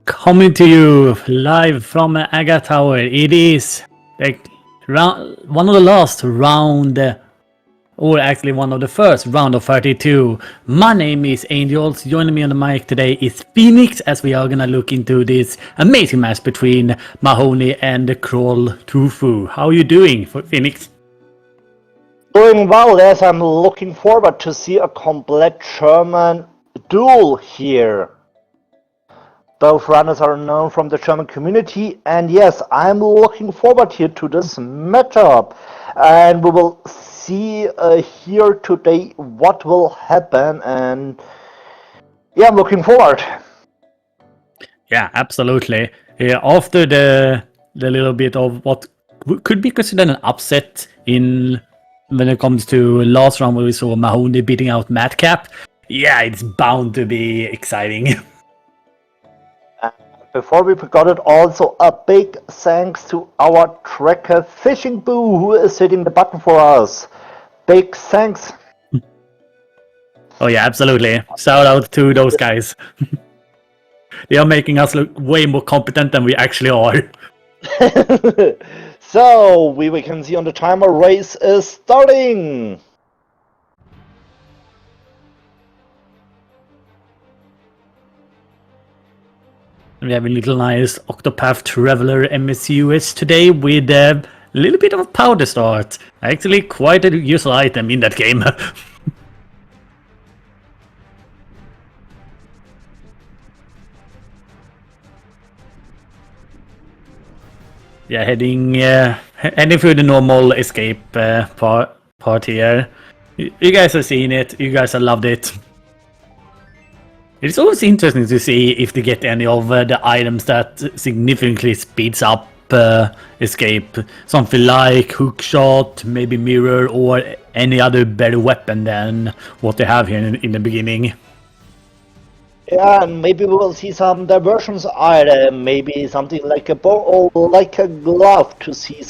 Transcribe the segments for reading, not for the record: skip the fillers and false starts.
Coming to you live from Aga Tower. It is like one of the last round, or actually one of the first round of 32. My name is Angels. Joining me on the mic today is Phoenix, as we are gonna look into this amazing match between Mahony and Krawalltofu. How are you doing, Phoenix? Doing well, as I'm looking forward to see a complete German duel here. Both runners are known from the German community, and yes, I'm looking forward here to this matchup. And we will see here today what will happen, and yeah, I'm looking forward. Yeah, absolutely. After the little bit of what could be considered an upset in when it comes to last round where we saw Mahony beating out Madcap, yeah, it's bound to be exciting. Before we forgot it, also a big thanks to our tracker Fishing Boo, who is hitting the button for us. Big thanks. Oh yeah, absolutely. Shout out to those guys. They are making us look way more competent than we actually are. So, we can see on the timer, race is starting. We have a little nice Octopath Traveler MSUS today with a little bit of a powder start. Actually quite a useful item in that game. Yeah, heading through the normal escape part here. You guys have seen it, you guys have loved it. It's always interesting to see if they get any of the items that significantly speeds up escape. Something like hookshot, maybe mirror, or any other better weapon than what they have here in the beginning. Yeah, and maybe we will see some diversions item, maybe something like a bow or like a glove to see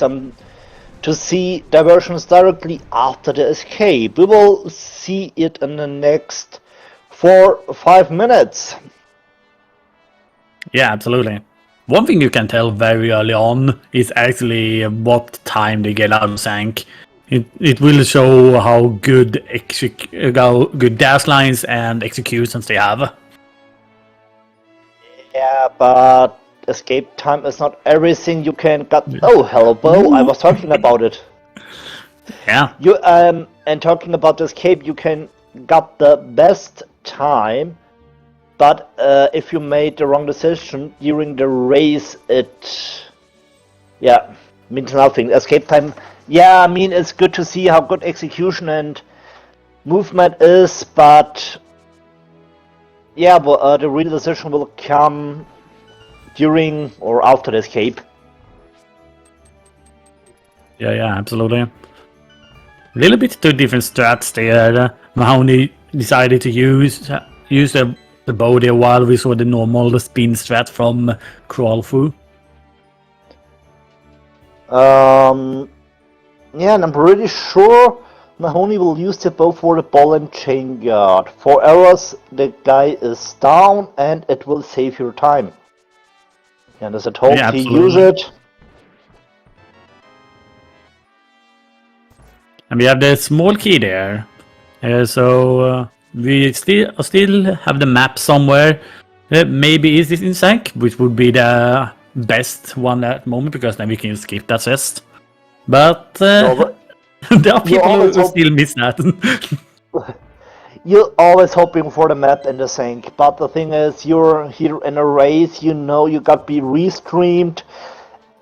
diversions directly after the escape. We will see it in the next 4 or 5 minutes. Yeah, absolutely. One thing you can tell very early on is actually what time they get out of Sank. It will show how good dash lines and executions they have. Yeah, but escape time is not everything you can get. Oh, hello, Bo. I was talking about it. Yeah. You and talking about escape, you can get the best time, but if you made the wrong decision during the race, it means nothing. Escape time, yeah, I mean, it's good to see how good execution and movement is, but yeah, the real decision will come during or after the escape. Yeah, absolutely. A little bit two different strats there. Mahony decided to use the bow there while we saw the normal spin strat from Krawalltofu. Yeah, and I'm pretty sure Mahony will use the bow for the ball and chain guard. For errors, the guy is down and it will save your time. And as I told you, use it. And we have the small key there. So we still have the map somewhere. Maybe is this in Sank, which would be the best one at the moment, because then we can skip that chest. But there are people who still miss that. You're always hoping for the map in the Sank, but the thing is, you're here in a race, you know you got to be restreamed,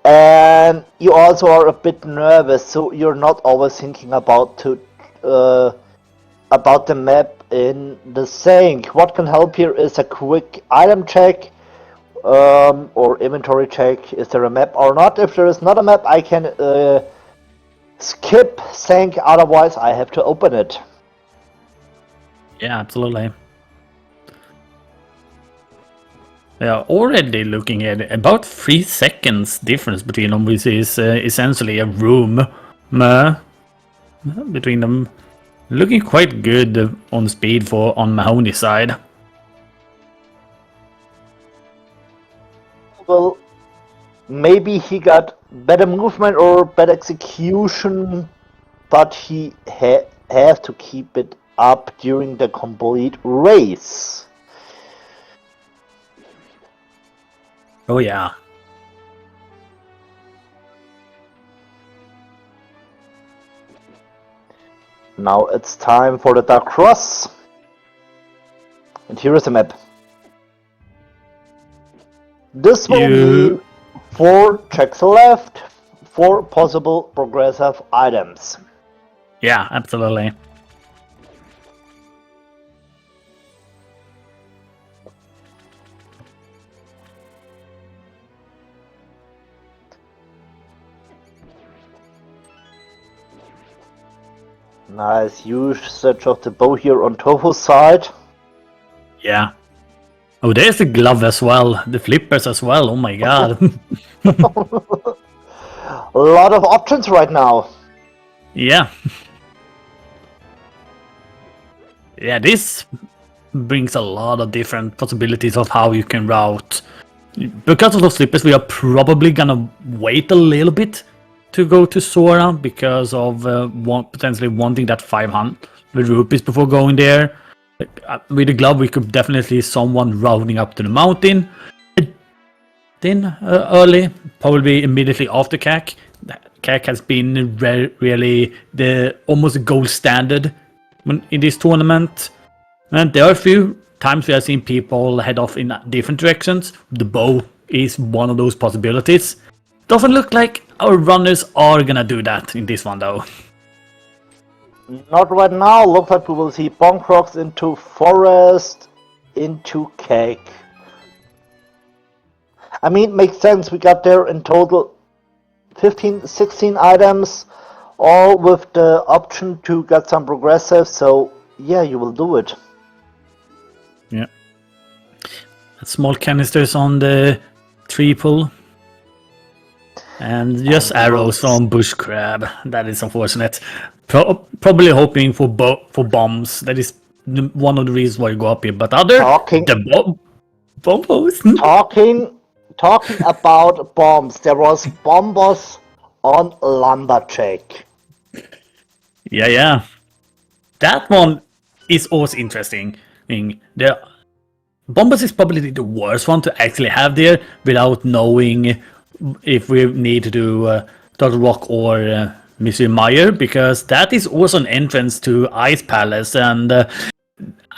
and you also are a bit nervous, so you're not always thinking about the map in the Sank. What can help here is a quick item check or inventory check. Is there a map or not? If there is not a map, I can skip Sank, otherwise I have to open it. Yeah, absolutely. We are already looking at about 3 seconds difference between them, which is essentially a room between them. Looking quite good on speed on Mahony's side. Well, maybe he got better movement or better execution, but he has to keep it up during the complete race. Oh yeah. Now it's time for the Dark Cross. And here is the map. This will mean 4 checks left, 4 possible progressive items. Yeah, absolutely. Nice usage of the bow here on Tofu's side. Yeah. Oh, there's the glove as well. The flippers as well. Oh my god. A lot of options right now. Yeah. Yeah, this brings a lot of different possibilities of how you can route. Because of those slippers, we are probably gonna wait a little bit to go to Sora because of potentially wanting that 500 rupees before going there. With the glove, we could definitely someone routing up to the mountain. Then early, probably immediately after CAC. CAC has been really the almost gold standard in this tournament. And there are a few times we have seen people head off in different directions. The bow is one of those possibilities. Doesn't look like our runners are gonna do that in this one though. Not right now. Looks like we will see Bonk Rocks into Forest, into Cake. I mean, it makes sense. We got there in total 15, 16 items, all with the option to get some progressive. So yeah, you will do it. Yeah. Small canisters on the triple. And just arrows from bush crab. That is unfortunate. Probably hoping for bombs. That is one of the reasons why you go up here. But bombos. Talking about bombs. There was bombos on Lumberjack. Yeah. That one is also interesting. The bombos is probably the worst one to actually have there without knowing if we need to do Dr. Rock or Monsieur Meyer, because that is also an entrance to Ice Palace, and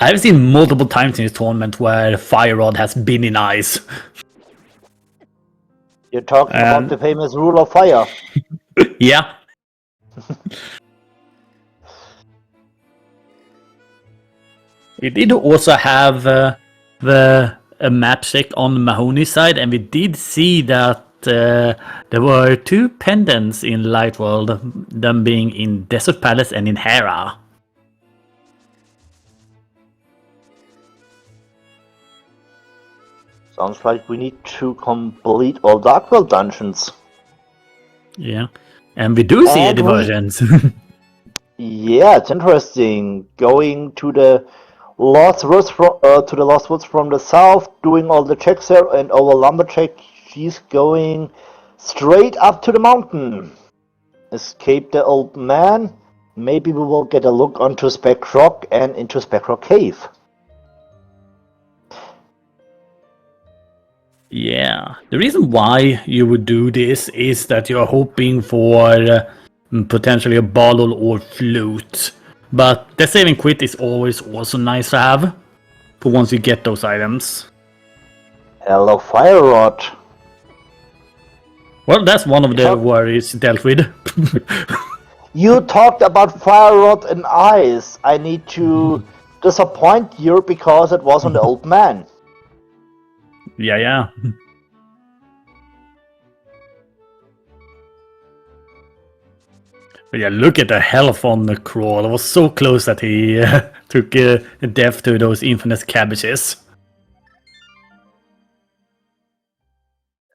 I've seen multiple times in this tournament where Fire Rod has been in ice. You're talking about the famous rule of fire. Yeah. We did also have a map check on Mahony's side, and we did see that there were 2 pendants in Light World, them being in Desert Palace and in Hera. Sounds like we need to complete all Dark World dungeons. Yeah, and we do see diversions. Yeah, it's interesting. Going to the Lost Woods from the south, doing all the checks there, and over Lumberjack, she's going straight up to the mountain. Escape the old man. Maybe we will get a look onto Spec Rock and into Spec Rock Cave. Yeah, the reason why you would do this is that you're hoping for potentially a bottle or flute. But the save and quit is always also nice to have for once you get those items. Hello, Fire Rod. Well, that's one of the worries dealt with. You talked about Fire Rod and Ice. I need to disappoint you because it was on the old man. Yeah. But yeah, look at the health on the crawl. It was so close that he took a death to those infinite cabbages.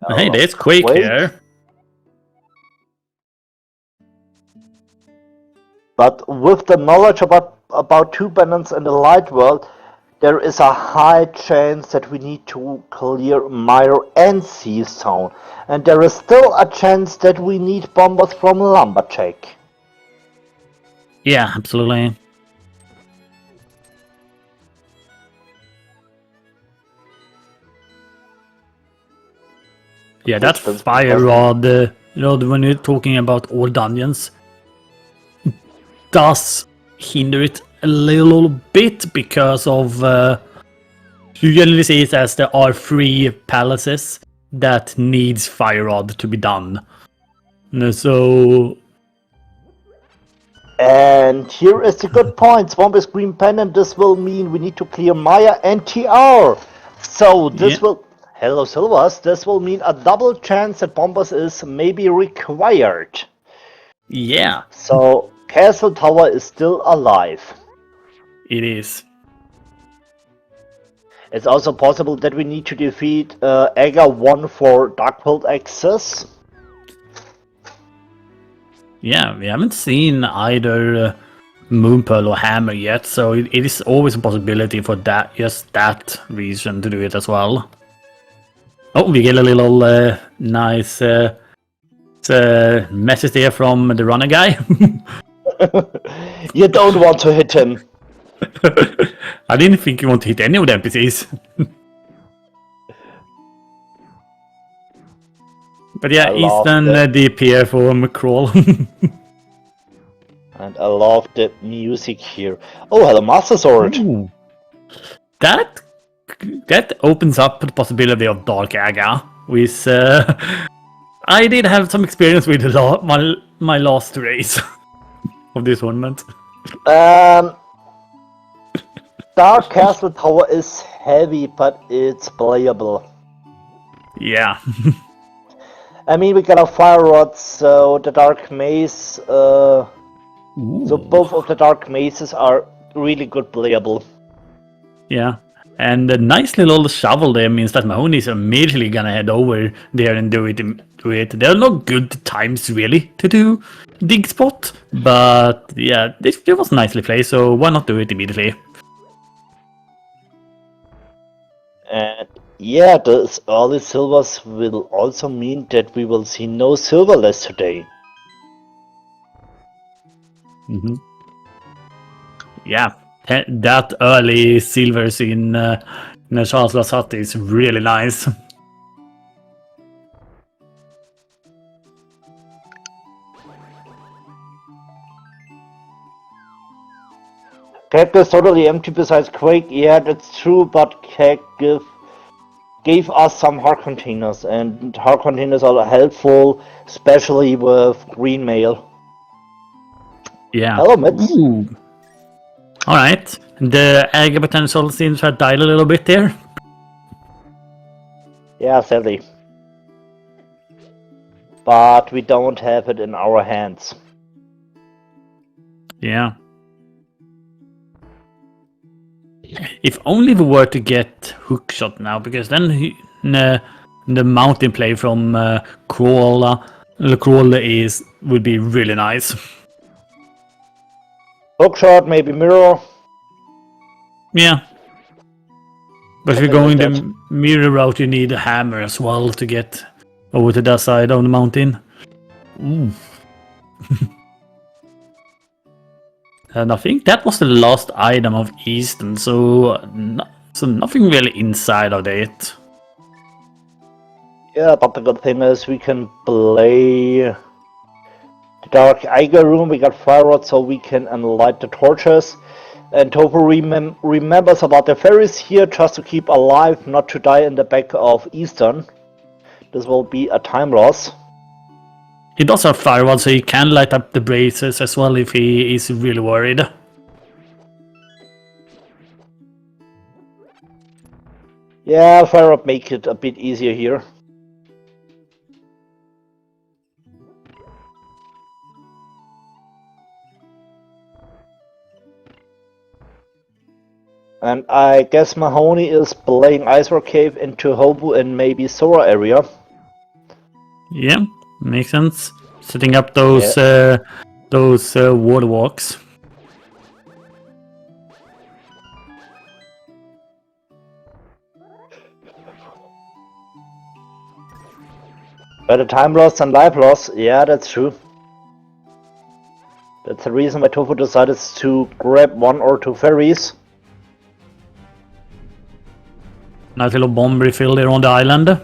Hey, there's Quake here. But with the knowledge about 2 pendants in the Light World, there is a high chance that we need to clear Mire and Sea Zone. And there is still a chance that we need bombers from Lumberjack. Yeah, absolutely. Yeah, that fire rod, when you're talking about all dungeons, does hinder it a little bit because of you generally see it as there are 3 palaces that needs fire rod to be done. So and here is the good point. Swamp is green pendant. This will mean we need to clear Maya and TR. So this will... Hello, Silvers. This will mean a double chance that Bombers is maybe required. Yeah. So Castle Tower is still alive. It is. It's also possible that we need to defeat Aga 1 for Darkworld access. Yeah, we haven't seen either Moonpearl or Hammer yet, so it is always a possibility for that, just that reason to do it as well. Oh, we get a little nice message there from the runner guy. You don't want to hit him. I didn't think you want to hit any of the NPCs. But yeah, Eastern DPR for McCrawl. And I love the music here. Oh, hello, Master Sword. Ooh. That opens up the possibility of Dark Aga, which I did have some experience with my last race of this tournament. Dark Castle Tower is heavy, but it's playable. Yeah. I mean, we got a fire rod, so the dark maze. So both of the dark mazes are really good playable. Yeah, and the nice little shovel there means that Mahony is immediately gonna head over there and do it. There are no good times really to do dig spot, but yeah, it was nicely played. So why not do it immediately? And yeah, the early silvers will also mean that we will see no silverless today. Mm-hmm. Yeah, that early silvers in Charles Hut is really nice. Keg is totally empty besides Quake. Yeah, that's true, but Keg gave us some hard containers, and hard containers are helpful, especially with green mail. Yeah. Hello, Mitz. Alright. The Aga potential seems to have died a little bit there. Yeah, sadly. But we don't have it in our hands. Yeah. If only we were to get hookshot now, because then the mountain play from Krawalltofu would be really nice. Hookshot, maybe mirror. Yeah. But if you're going the mirror route, you need a hammer as well to get over to that side of the mountain. Ooh. And I think that was the last item of Eastern, so nothing really inside of it. Yeah, but the good thing is we can play the Dark Eiger room. We got fire rod, so we can light the torches. And Tofu remembers about the fairies here just to keep alive, not to die in the back of Eastern. This will be a time loss. He does have fire rod, so he can light up the braces as well if he is really worried. Yeah, fire rod make it a bit easier here. And I guess Mahony is playing Icerock Cave into Hobu and maybe Sora area. Yeah, makes sense. Setting up those water walks. Better time loss than life loss. Yeah, that's true. That's the reason why Tofu decided to grab 1 or 2 ferries. Nice little bomb refill there on the island.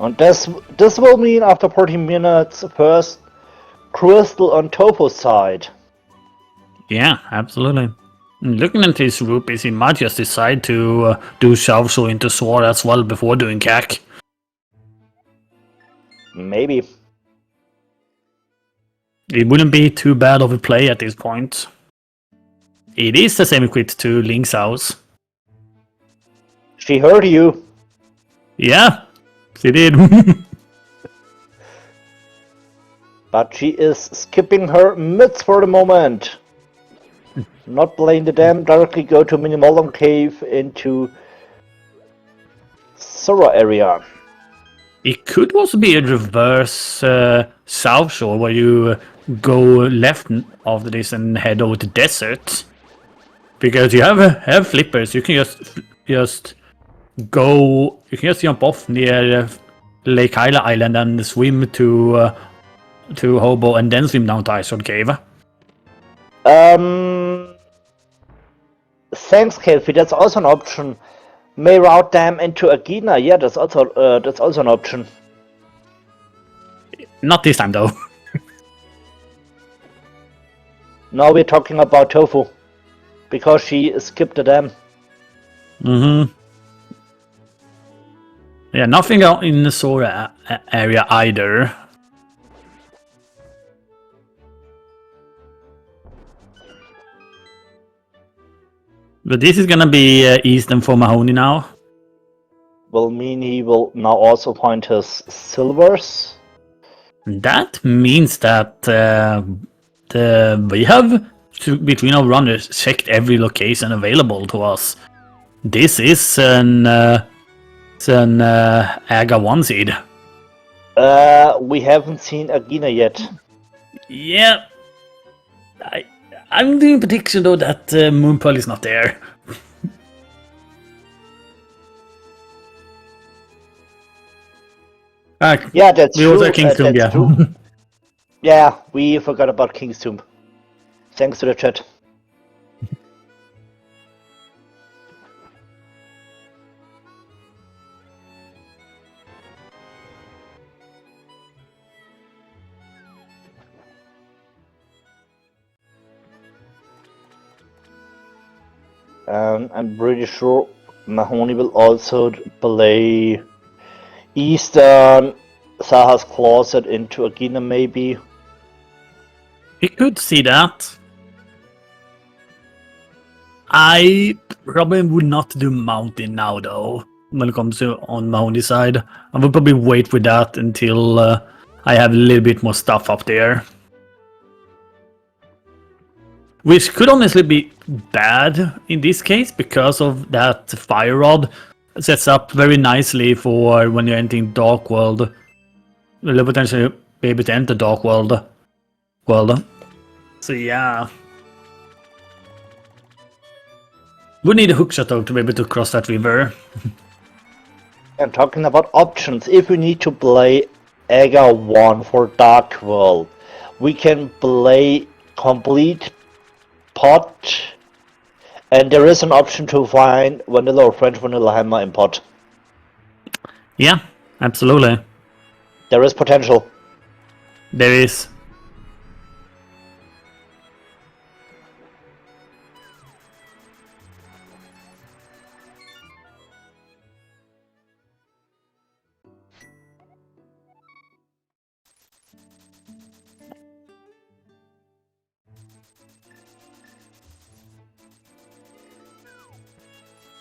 And this will mean after 40 minutes, first crystal on Tofu's side. Yeah, absolutely. Looking into his rupees, he might just decide to do Xiaoshu into Sword as well before doing CAC. Maybe. It wouldn't be too bad of a play at this point. It is the same equipped to Link's house. She heard you. Yeah, she did. But she is skipping her mids for the moment. Not playing the dam, directly go to Minimolum Cave into Sora area. It could also be a reverse South Shore where you go left after this and head over to desert. Because you have flippers, you can just go. You can just jump off near Lake Hyla Island and swim to Hobo and then swim down to Icewood Cave. Thanks, Kelfie. That's also an option. May route them into Agina. Yeah, that's also an option. Not this time though. Now we're talking about Tofu, because she skipped the dam. Yeah, nothing out in the Sora area either. But this is gonna be Eastern for Mahony now. Will mean he will now also find his silvers. That means that we have, between our runners, checked every location available to us. This is an Aga 1 seed. We haven't seen Agina yet. Yeah. I'm doing prediction though that Moonpearl is not there. Yeah, that's we true. also have King's Tomb, that's yeah. true. Yeah, we forgot about King's Tomb. Thanks to the chat. I'm pretty sure Mahony will also play Eastern Saha's Closet into Agina, maybe. We could see that. I probably would not do Mountain now though, when it comes to on Mahony's side. I would probably wait with that until I have a little bit more stuff up there. Which could honestly be bad in this case, because of that Fire Rod sets up very nicely for when you're entering Dark World. Will potentially be able to enter Dark World. So yeah. We need a hookshot though to be able to cross that river. And talking about options, if we need to play Aga 1 for Dark World, we can play complete pot, and there is an option to find vanilla or French vanilla hammer in pot. Yeah, absolutely. There is potential. There is.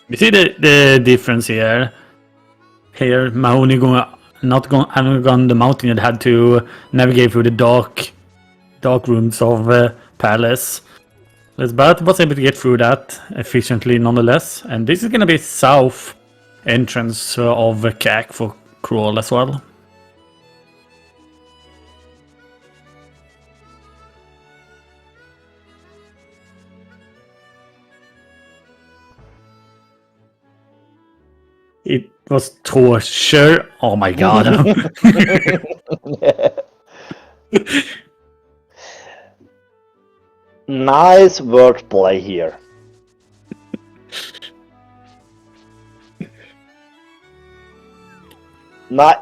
You see the difference here? Here, Mahony not having gone the mountain, it had to navigate through the dark rooms of Palace. But was able to get through that efficiently nonetheless. And this is gonna be south entrance of CAC for Crawl as well. was torture. Oh my god. Nice wordplay here.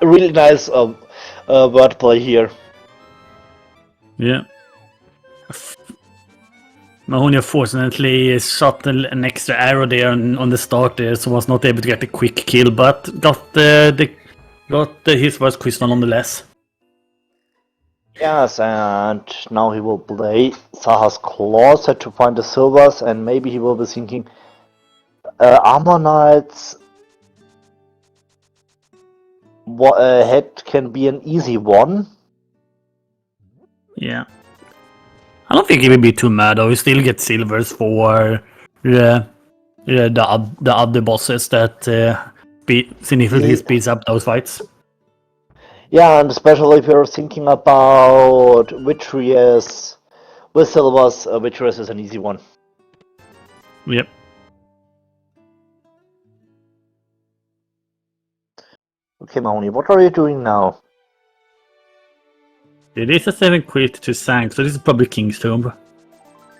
Really nice wordplay here. Yeah. Mahony fortunately shot an extra arrow there on the start there, so was not able to get a quick kill, but got his first crystal nonetheless. Yes, and now he will play Saha's Closet to find the silvers, and maybe he will be thinking Armor Knights head can be an easy one. Yeah. I don't think he will be too mad though. He still gets silvers for the other bosses that significantly speeds up those fights. Yeah, and especially if you're thinking about Vitrius with silvers, Vitrius is an easy one. Yep. Okay, Mahony, what are you doing now? It is a 7 quit to Sank, so this is probably King's Tomb.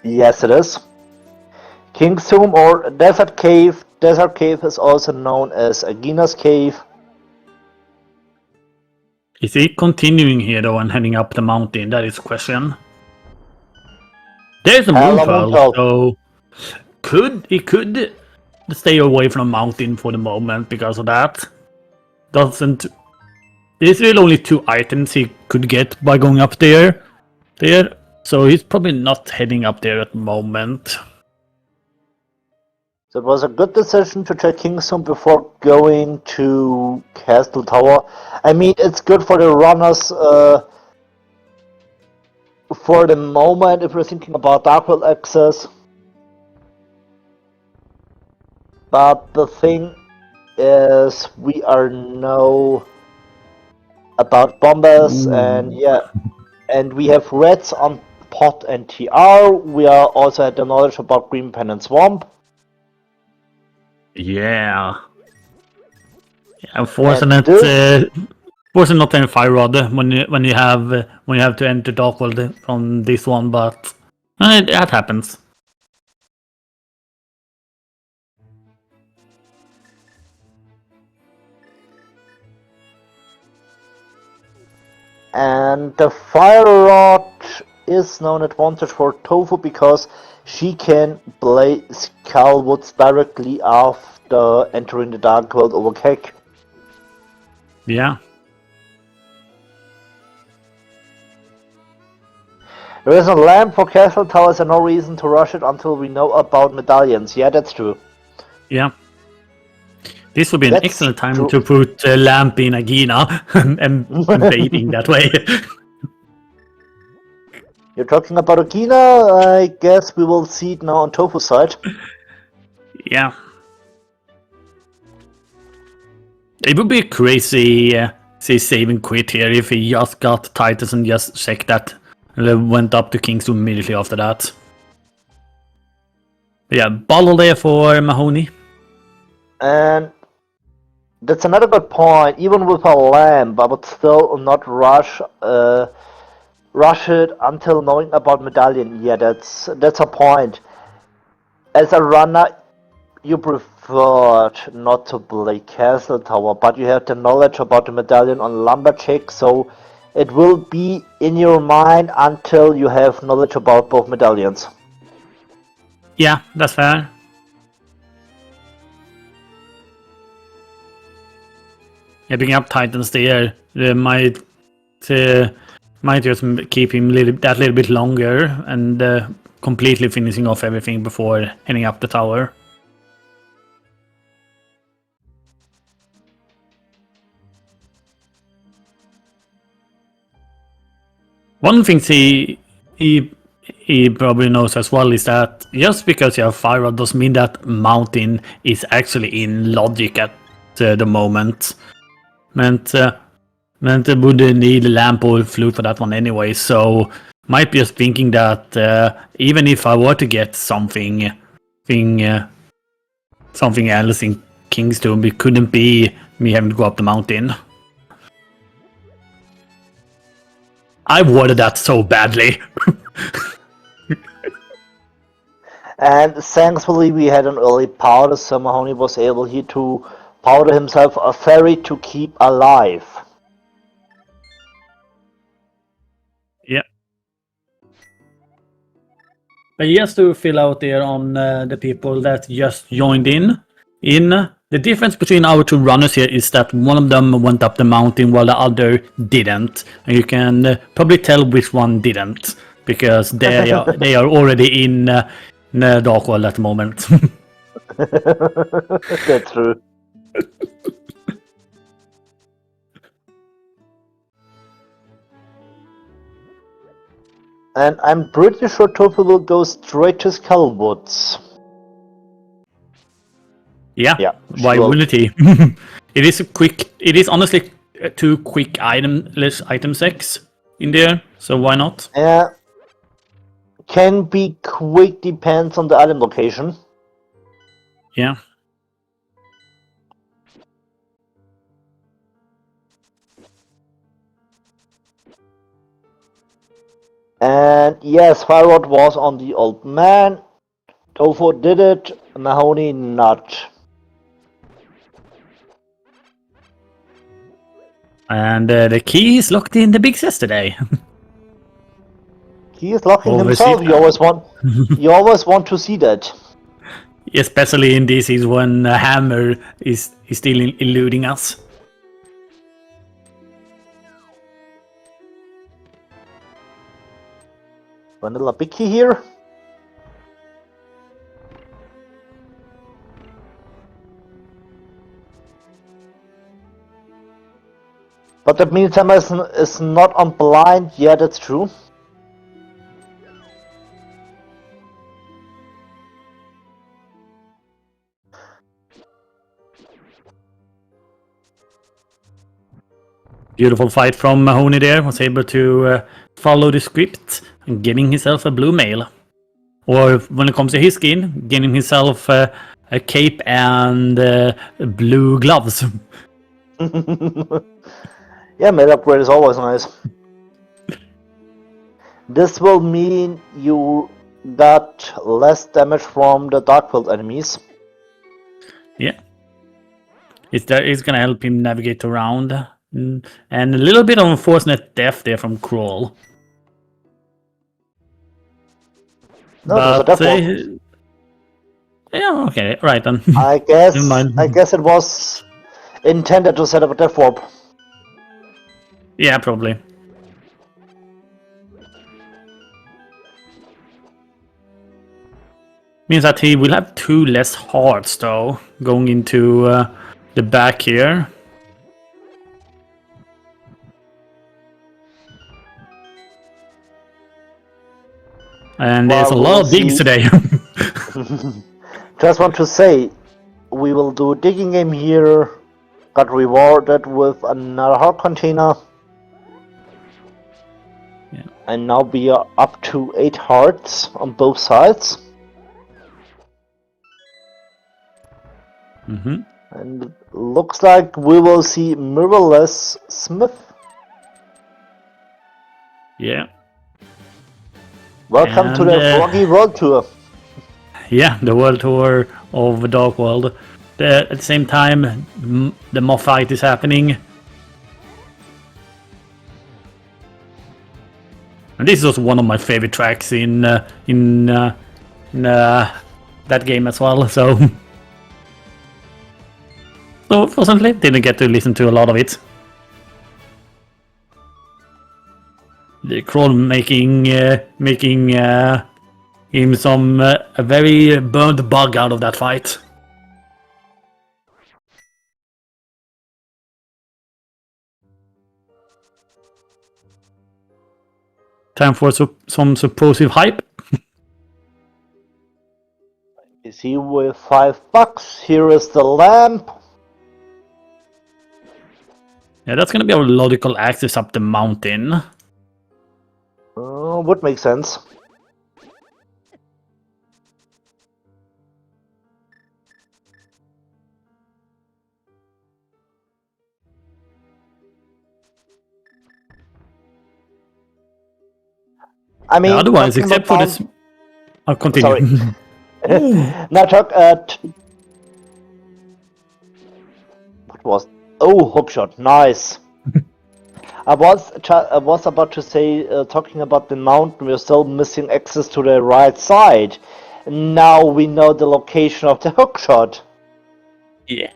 Yes, it is. King's Tomb or Desert Cave. Desert Cave is also known as Agina's Cave. Is he continuing here though and heading up the mountain? That is the question. There's a moon pearl, so he could stay away from the mountain for the moment because of that. There's really only 2 items he could get by going up there, so he's probably not heading up there at the moment. So it was a good decision to check King's Tomb before going to Castle Tower. I mean, it's good for the runners for the moment if you're thinking about Dark World access. But the thing is, we are now about bombers, and we have reds on pot and TR. We are also had the knowledge about Green Pen and Swamp. Yeah. Unfortunate not any fire rod when you have to enter Dark World from this one, but that happens. And the fire rod is known advantage for Tofu because she can play Skullwoods directly after entering the Dark World over Cake. Yeah. There is a lamp for Castle Towers and no reason to rush it until we know about medallions. Yeah, that's true. Yeah. This would be an excellent time to put a lamp in Agina and baiting that way. You're talking about Agina? I guess we will see it now on Tofu's side. Yeah. It would be a crazy save and quit here if he just got Titus and just checked that. And went up to King's Tomb immediately after that. But yeah, bottle there for Mahony. And that's another good point. Even with a lamp, I would still not rush it until knowing about medallion. Yeah, that's a point. As a runner, you prefer not to play Castle Tower, but you have the knowledge about the medallion on Lumberjack, so it will be in your mind until you have knowledge about both medallions. Yeah, that's fair. Yeah, picking up Titans there might just keep him that little bit longer and completely finishing off everything before heading up the tower. One thing he probably knows as well is that just because you have fire rod doesn't mean that mountain is actually in logic at the moment. Meant it would need a lamp or flute for that one anyway, so might be just thinking that even if I were to get something else in King's Tomb, it couldn't be me having to go up the mountain. I wanted that so badly. And thankfully we had an early powder, so Mahony was able here to powder himself a ferry to keep alive. Yeah. But just to fill out there on the people that just joined in, the difference between our two runners here is that one of them went up the mountain while the other didn't. And you can probably tell which one didn't, because they are already in Dark World at the moment. That's true. And I'm pretty sure Tofu will go straight to Skullwoods. Yeah, why wouldn't he? It is a quick. It is honestly 2 quick item 6 in there, so why not? Yeah. Can be quick, depends on the item location. Yeah. And yes, Fire Rod was on the old man. Tofu did it, Mahony not. And the key is locked in the big sis today. He is locking Oversee himself. You always want to see that. Especially in this is when Hammer is still eluding us. Vanilla Picky here. But that means Hammer is not on blind. Yeah, that's true. Beautiful fight from Mahony there. Was able to follow the script and getting himself a blue mail. Or when it comes to his skin, getting himself a cape and blue gloves. Yeah, mail upgrade is always nice. This will mean you got less damage from the Darkfield enemies. Yeah. It's gonna help him navigate around. And a little bit of unfortunate death there from Crawl. No, there's a death wall. Yeah, okay, right then. I guess it was intended to set up a death warp. Yeah, probably. Means that he will have 2 less hearts though, going into the back here. And there's a lot of digs today. Just want to say, we will do a digging game here. Got rewarded with another heart container. Yeah. And now we are up to 8 hearts on both sides. And it looks like we will see Mirrorless Smith. Yeah. Welcome to the Froggy World Tour. Yeah, the World Tour of Dark World. At the same time, the moth fight is happening. And this is also one of my favorite tracks in that game as well. So fortunately, didn't get to listen to a lot of it. The Crawl making him a very burned bug out of that fight. Time for some supposed hype. You see, with $5, here is the lamp. Yeah, that's gonna be our logical access up the mountain. Would make sense. I mean, Otherwise, talking except for about this... I'll continue. Sorry. Ooh. Now what was? Oh, hookshot, nice. I was about to say, talking about the mountain, we're still missing access to the right side. Now we know the location of the hookshot. Yeah.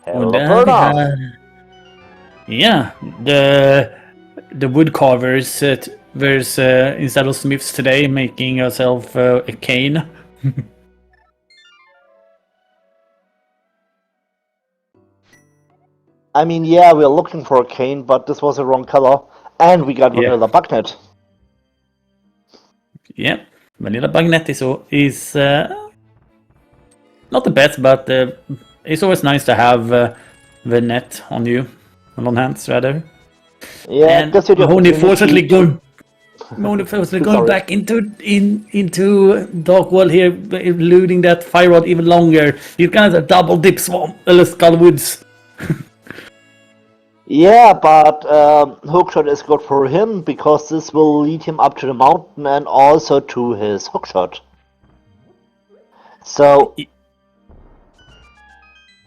Hell Där of vi a har... Yeah, the wood carvers there's instead of smiths today making yourself a cane. I mean, yeah, we're looking for a cane, but this was the wrong color, and we got Yeah. vanilla bugnet. Yeah, vanilla bagnet is not the best, but it's always nice to have the net on you, on hands rather. Yeah, And it gives you the Mahony opportunity fortunately to- going Sorry. back into Dark World here, eluding that fire rod even longer. He's kind of a double dip swamp, Skullwoods. Yeah, but hookshot is good for him because this will lead him up to the mountain and also to his hookshot. So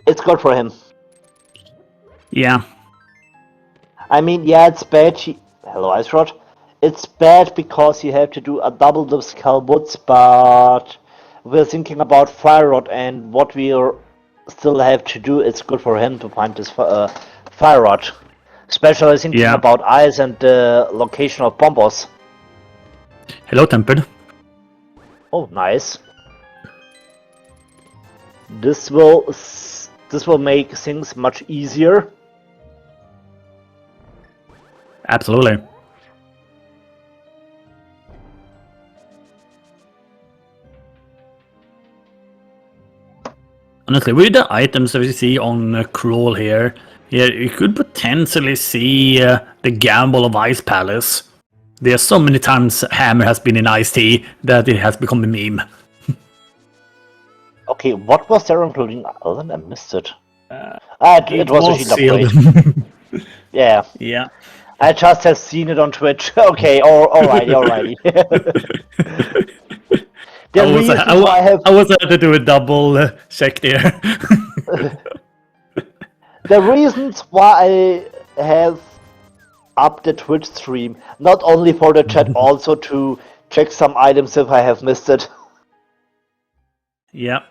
it's good for him. Yeah. I mean, yeah, it's bad. Hello, Ice Rod. It's bad because you have to do a double dip Skullwoods, but we're thinking about Fire Rod and what we still have to do. It's good for him to find this Fire Rod. Especially thinking Yeah. about ice and the location of Bombos. Hello, Tempered. Oh, nice. This will make things much easier. Absolutely. Honestly, with the items that we see on Crawl here, yeah, you could potentially see the gamble of Ice Palace. There are so many times Hammer has been in Ice Tea that it has become a meme. Okay, what was there including other than I missed it? It was a shield upgrade. Yeah. Yeah. I just have seen it on Twitch. Okay, alrighty. The reason why I have I was had to do a double check there. the reasons why I have up the Twitch stream, not only for the chat, also to check some items if I have missed it. Yeah.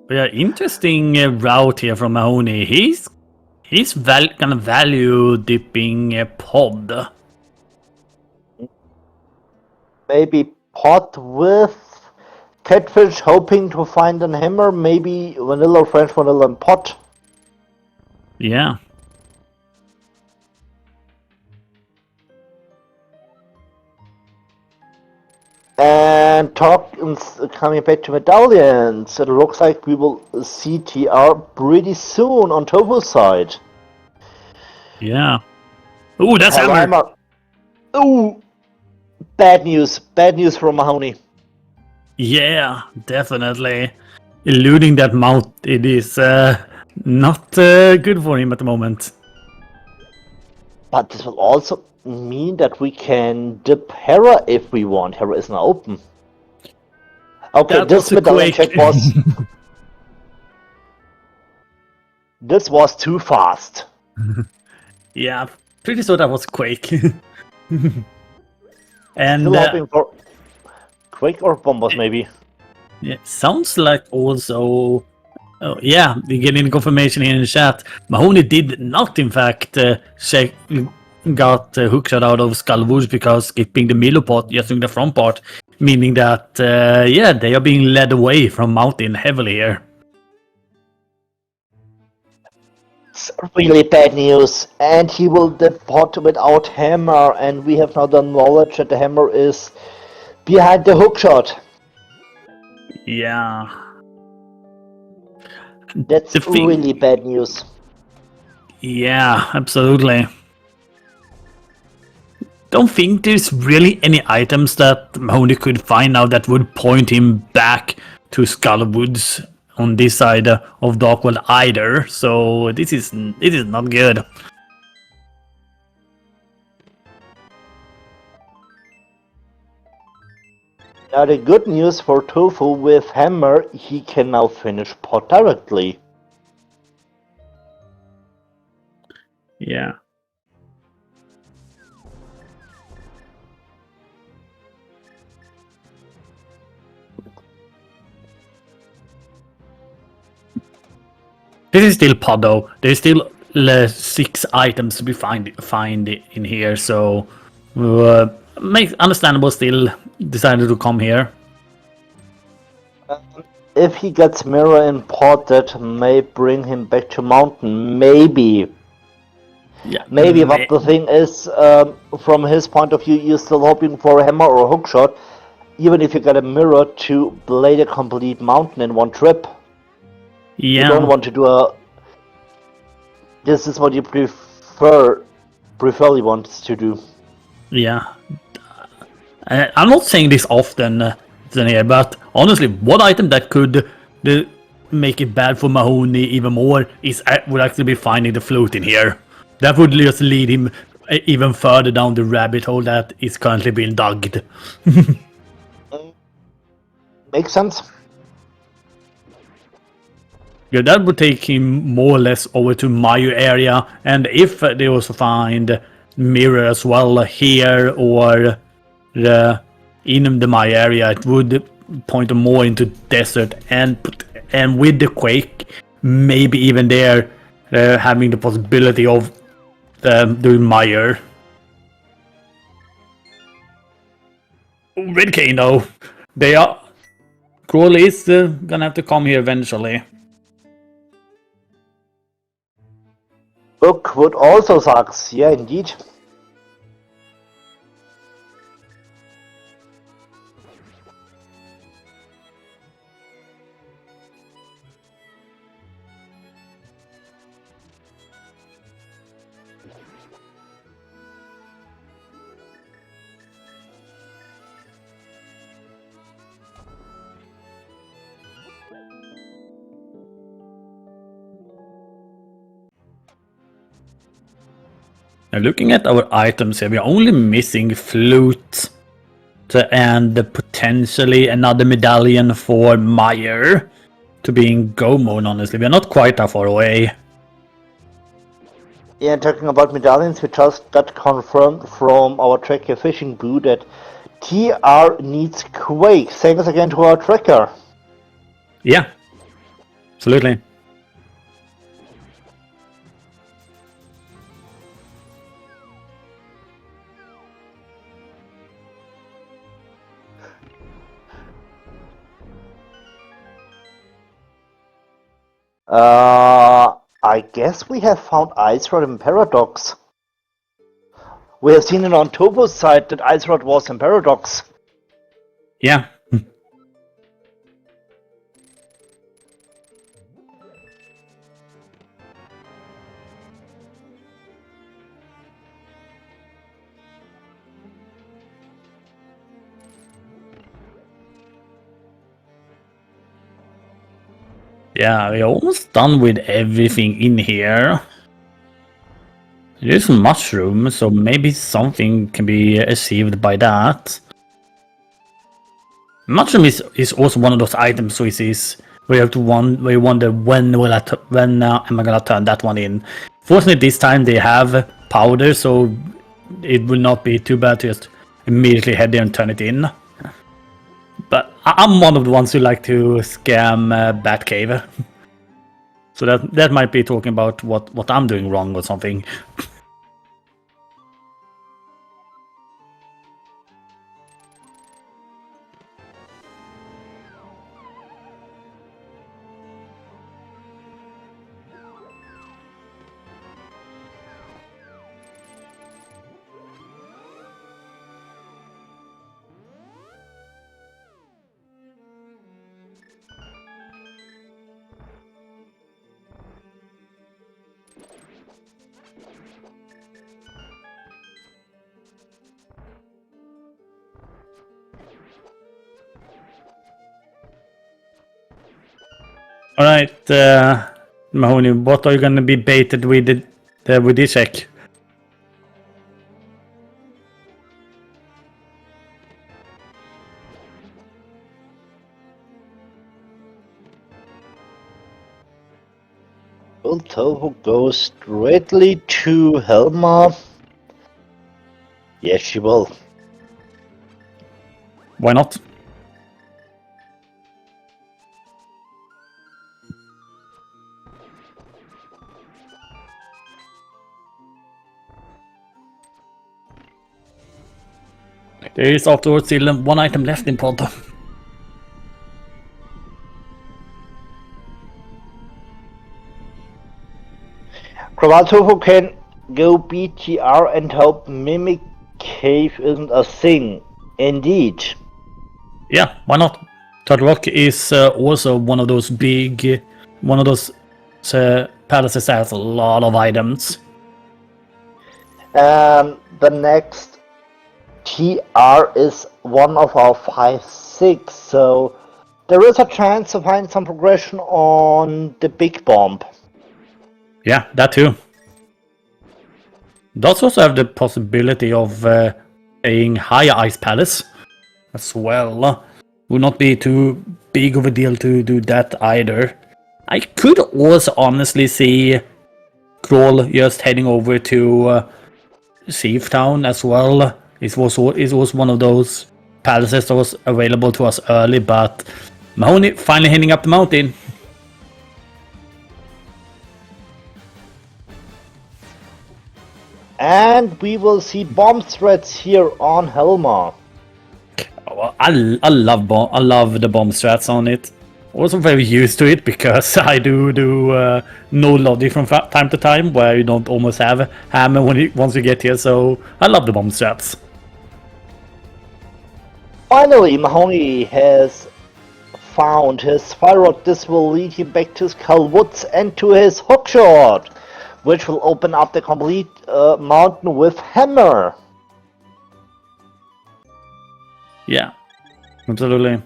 But yeah, interesting route here from Mahony. He's kind of value dipping pod. Maybe pot with catfish, hoping to find an hammer. Maybe vanilla, French vanilla, and pot. Yeah. And coming back to medallions, it looks like we will see TR pretty soon on Tofu's side. Yeah. Ooh, that's Hello, hammer. Ooh, bad news from Mahony. Yeah, definitely. Eluding that mount, it is not good for him at the moment. But this will also mean that we can dip Hera if we want. Hera is now open. Okay, That this was a medallion quake. check was... This was too fast. Yeah, pretty sure that was Quake. And Still hoping for Quake or Bombos, maybe. yeah, sounds like also... Oh, yeah, we getting confirmation here in the chat. Mahony did not, in fact, got hookshot out of Skullwoods because skipping the middle part, just in the front part, meaning that, yeah, they are being led away from Mountain heavily here. It's really bad news. And he will depart without hammer, and we have now the knowledge that the hammer is behind the hookshot. Yeah. That's really bad news. Yeah, absolutely. don't think there's really any items that Mahony could find now that would point him back to Skullwoods on this side of Darkworld either. So this is not good. Now the good news for Tofu with Hammer, he can now finish pot directly. Yeah. This is still pod though. There's still 6 items to be find in here, so makes understandable still decided to come here. If he gets mirror in pot, that may bring him back to mountain. Maybe. Yeah. Maybe, but the thing is, from his point of view, you're still hoping for a hammer or a hookshot. Even if you get a mirror to blade a complete mountain in one trip. Yeah. You don't want to do a... This is what you preferably want to do. Yeah. I'm not saying this often here, but honestly, one item that could make it bad for Mahony even more would actually be finding the float in here. That would just lead him even further down the rabbit hole that is currently being dug. Makes sense. Yeah, that would take him more or less over to Mayu area, and if they also find mirror as well here or in the Mayu area, it would point him more into desert, and with the quake, maybe even there having the possibility of doing Mayu. With Kane though, Crawley is gonna have to come here eventually. Book would also sucks, yeah, indeed. Now looking at our items here, we're only missing flute and potentially another medallion for Meyer to be in go mode, honestly. We're not quite that far away. Yeah, talking about medallions, we just got confirmed from our tracker fishing boo that TR needs Quake. Thanks again to our tracker. Yeah, absolutely. I guess we have found Ice Rod in Paradox. We have seen it on Tofu's side that Ice Rod was in Paradox. Yeah. Yeah, we're almost done with everything in here. There's mushroom, so maybe something can be achieved by that. Mushroom is also one of those items choices where you have to where you wonder when am I gonna turn that one in. Fortunately, this time they have powder, so it will not be too bad to just immediately head there and turn it in. But I'm one of the ones who like to scam Batcave. So that might be talking about what I'm doing wrong or something. All right, Mahony, what are you going to be baited with this check? Krawalltofu goes straightly to Helma. Yes, she will. Why not? There is afterwards still one item left in pod. Krawalltofu can go BTR and hope Mimic Cave isn't a thing. Indeed. Yeah, why not? Turtle Rock is also one of those palaces that has a lot of items. And the next TR is one of our 5-6, so there is a chance to find some progression on the big bomb. Yeah, that too. Does also have the possibility of playing higher Ice Palace as well. Would not be too big of a deal to do that either. I could also honestly see Kroll just heading over to Sieve Town as well. It was one of those palaces that was available to us early, but Mahony finally heading up the mountain. And we will see bomb threats here on Helma. I love the bomb strats on it. Also very used to it because I do no logic from time to time where you don't almost have hammer once you get here. So I love the bomb strats. Finally, Mahony has found his fire rod. This will lead him back to Skull Woods and to his hookshot, which will open up the complete mountain with hammer. Yeah, absolutely.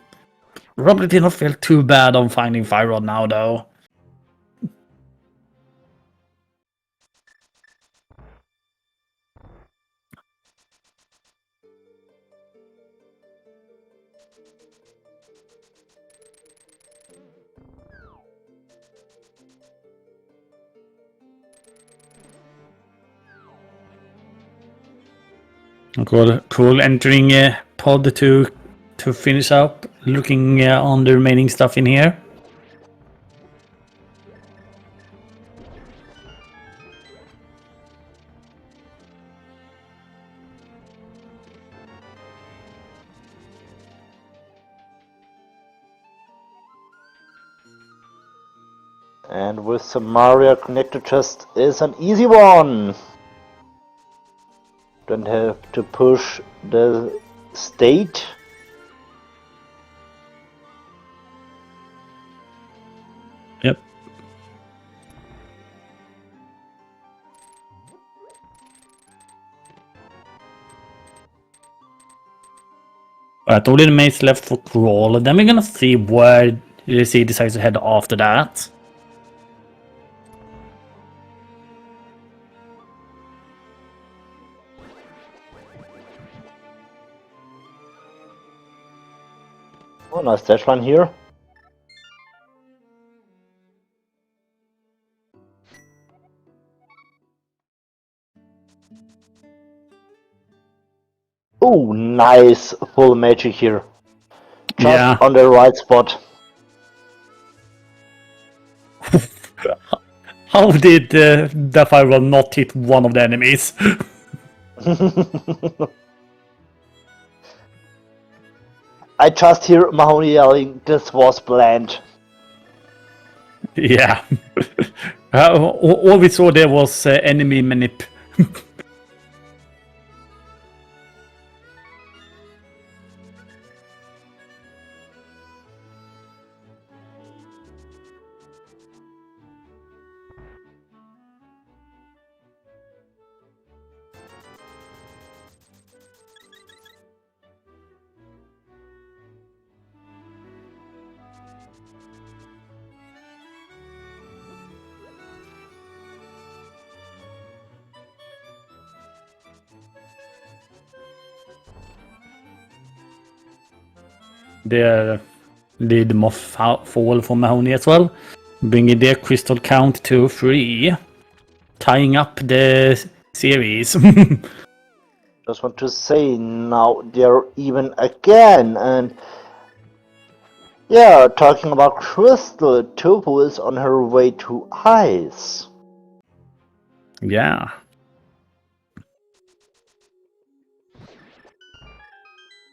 Probably did not feel too bad on finding fire rod now though. Cool entering pod to finish up, looking on the remaining stuff in here. And with Samaria connected chest is an easy one. Don't have to push the state. Yep. Alright, only the mates left for Crawl, and then we're gonna see where he decides to head after that. Oh, nice dash line here. Oh, nice full magic here. Just on the right spot. How did the fireball not hit one of the enemies? I just hear Mahony yelling, "This was planned." Yeah. All we saw there was enemy manip. There did Moth fall for Mahony as well, bringing their crystal count to 3, tying up the series. Just want to say, now they're even again, and yeah, talking about crystal, Tofu is on her way to ice. Yeah.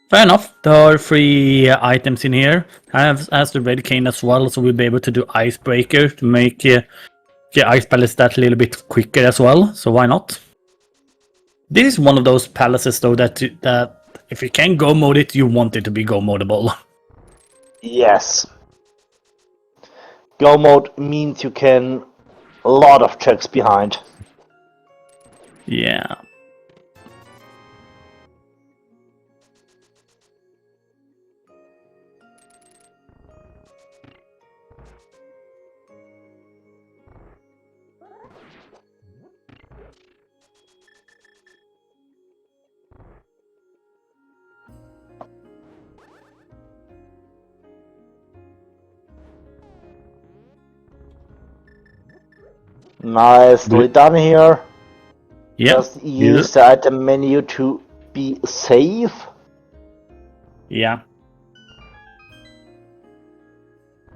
Fair enough. There are 3 items in here. As the red cane as well, so we'll be able to do icebreaker to make the ice palace that a little bit quicker as well. So why not? This is one of those palaces though that if you can go mode it, you want it to be go modable. Yes. Go mode means you can a lot of checks behind. Yeah. Nicely done here. Yeah. Just use the item menu to be safe. Yeah.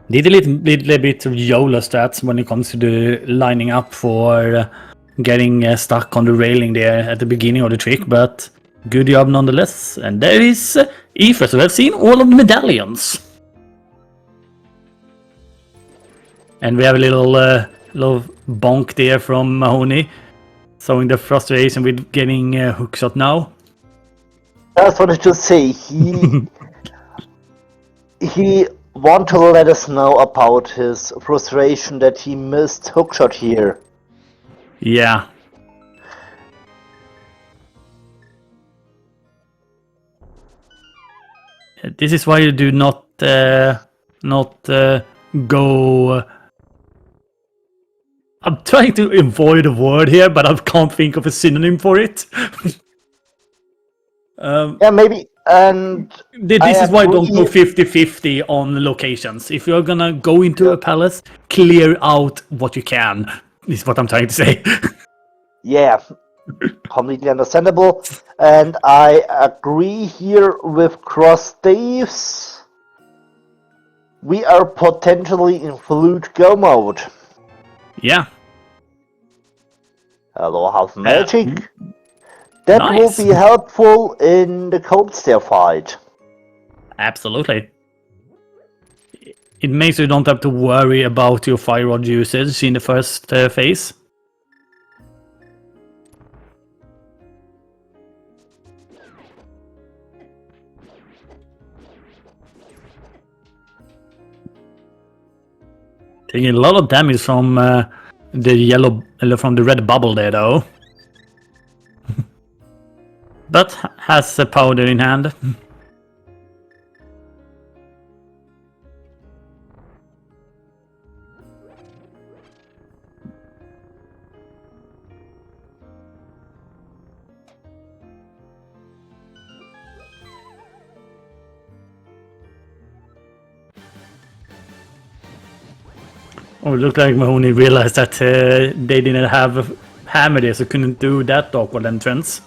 Did a little bit of YOLO stats when it comes to the lining up for getting stuck on the railing there at the beginning of the trick, but good job nonetheless. And there is Aoife, so I've seen all of the medallions. And we have a little bonk there from Mahony, showing the frustration with getting hookshot now. Just wanted to say, he want to let us know about his frustration that he missed hookshot here. Yeah. This is why you do not go. I'm trying to avoid a word here, but I can't think of a synonym for it. Yeah, maybe. And this is why I don't go 50-50 on locations. If you're gonna go into a palace, clear out what you can, is what I'm trying to say. Yeah, completely understandable. And I agree here with Cross Daves. We are potentially in flute go mode. Yeah. Hello, half magic. That Nice. will be helpful in the cold stair fight. Absolutely. It makes you don't have to worry about your fire rod usage in the first phase. Taking a lot of damage from the red bubble there, though. But has a powder in hand. Oh, it looked like Mahony realized that they didn't have a hammer there, so couldn't do that awkward entrance.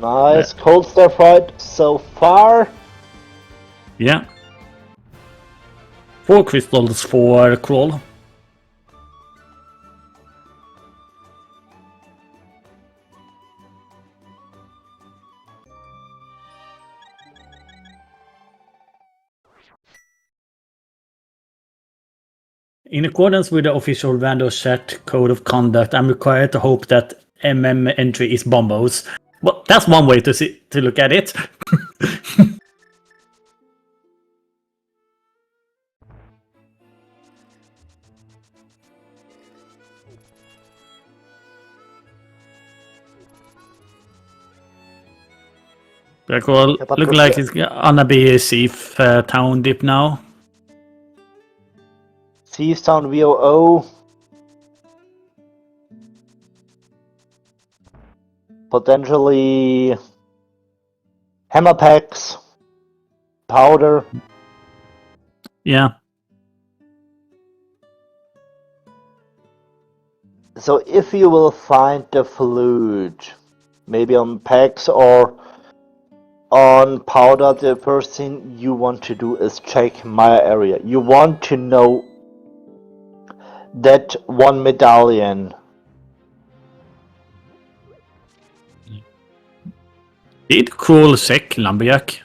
Nice cold stair fight so far. Yeah. 4 crystals for Crawl. In accordance with the official Rando Chat Code of Conduct, I'm required to hope that MM entry is bombos. Well, that's one way to look at it. Well, look like it's gonna be a safe town dip now. C sound VOO. Potentially hammer packs, powder. Yeah. So if you will find the flute, maybe on packs or on powder, the first thing you want to do is check my area. You want to know that one medallion. Did Crawl sick Lumberjack?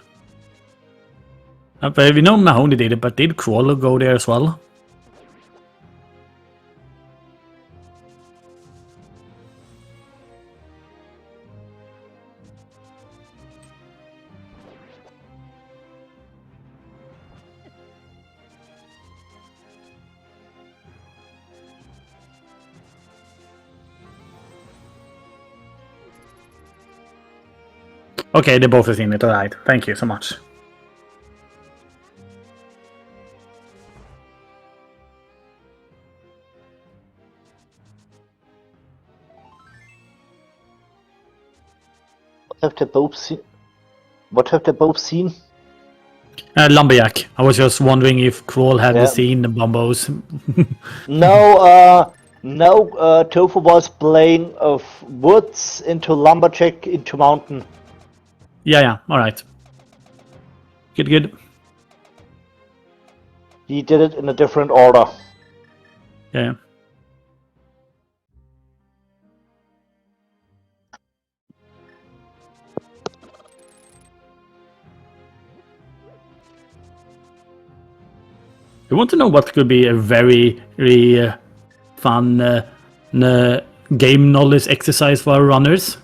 But we know Mahony did it, but did Crawl go there as well? Okay, they both have seen it, alright. Thank you so much. What have they both seen? What have they both seen? Lumberjack. I was just wondering if Crawl had Yeah. seen the bombos. No, Tofu was playing of woods into lumberjack into mountain. Yeah, alright. Good. He did it in a different order. Yeah. You want to know what could be a very fun game knowledge exercise for our runners?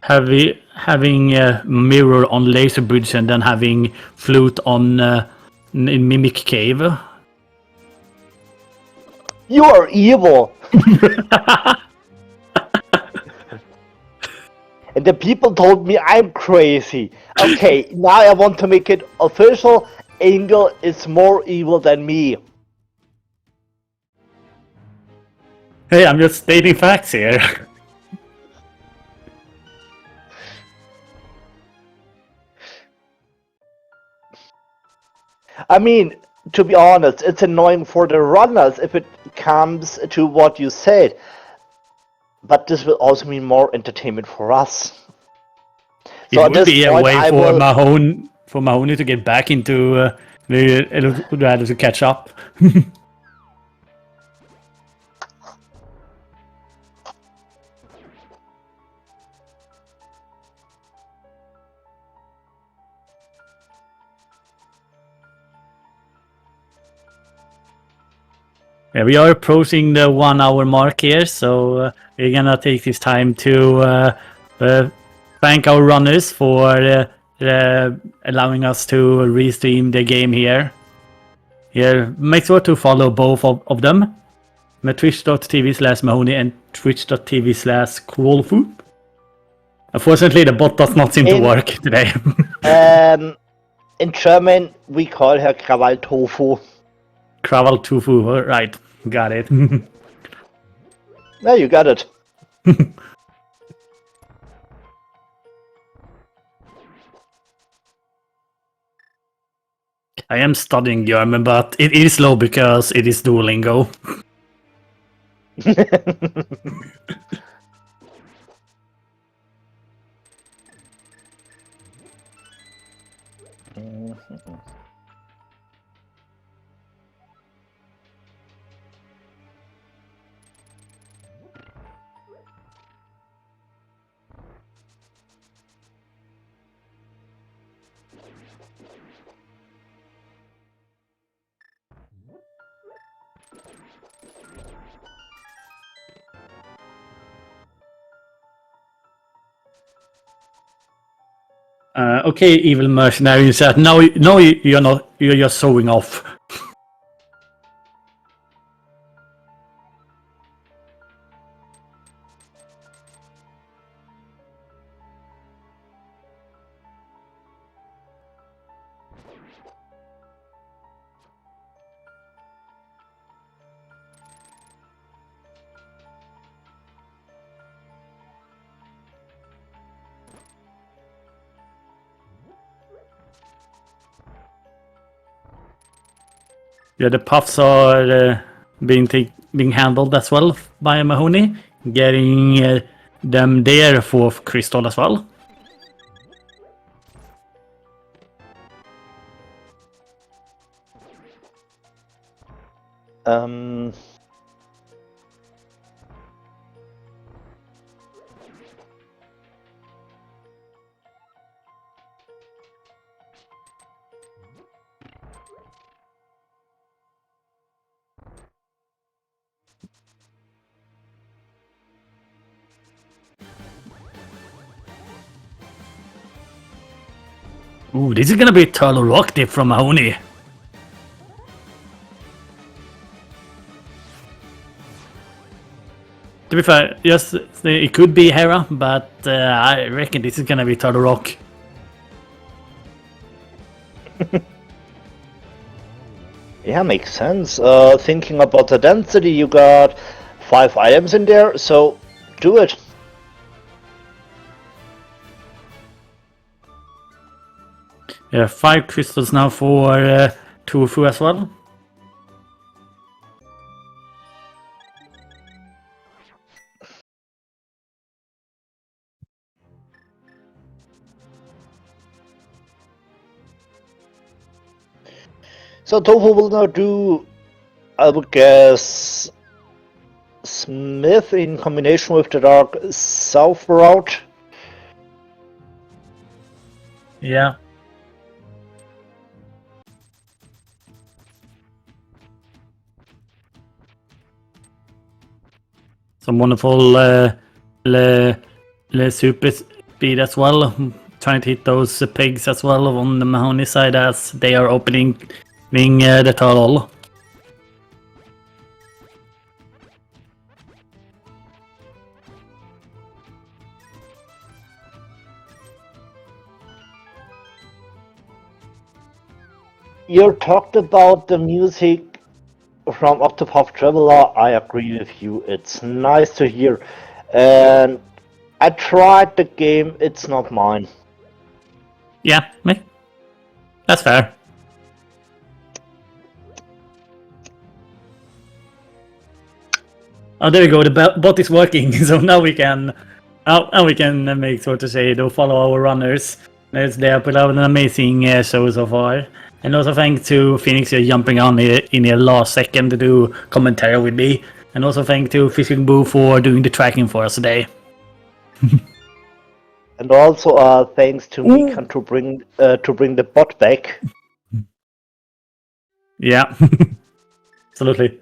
Having mirror on laser bridge and then having flute on in mimic cave. You are evil! And the people told me I'm crazy. Okay, now I want to make it official. Angel is more evil than me. Hey, I'm just stating facts here. I mean, to be honest, it's annoying for the runners if it comes to what you said. But this will also mean more entertainment for us. It So at would this be a point, way I for will. Mahony to get back into the Eldorado to catch up. Yeah, we are approaching the 1 hour mark here, so we're gonna take this time to thank our runners for allowing us to restream the game here. Here, make sure to follow both of them. Twitch.tv/Mahony and Twitch.tv/Krawalltofu. Unfortunately, the bot does not seem to work today. In German, we call her Krawalltofu. Krawalltofu, right, got it. No, you got it. I am studying German, but it is slow because it is Duolingo. Okay, evil mercenary, you said no, you're not. You're just showing off. Yeah, the puffs are being handled as well by Mahony, getting them their 4th crystal as well. Ooh, this is gonna be a Turtle Rock dip from Mahony. To be fair, yes, it could be Hera, but I reckon this is gonna be Turtle Rock. Yeah, makes sense. Thinking about the density, you got 5 items in there, so do it. Yeah, 5 crystals now for Tofu as well. So Tofu will now do, I would guess, Smith in combination with the Dark South route. Yeah. Some wonderful super speed as well. Trying to hit those pigs as well on the Mahoney side as they are opening the tunnel. You talked about the music from Octopath Traveler. I agree with you. It's nice to hear. And I tried the game. It's not mine. Yeah, that's fair. Oh, there we go. The bot is working, so now we can make, so to say, follow our runners. They have put out an amazing show so far. And also thanks to Phoenix for jumping on in the last second to do commentary with me. And also thanks to Fishing Boo for doing the tracking for us today. And also thanks to Mikan to bring the bot back. Yeah, absolutely.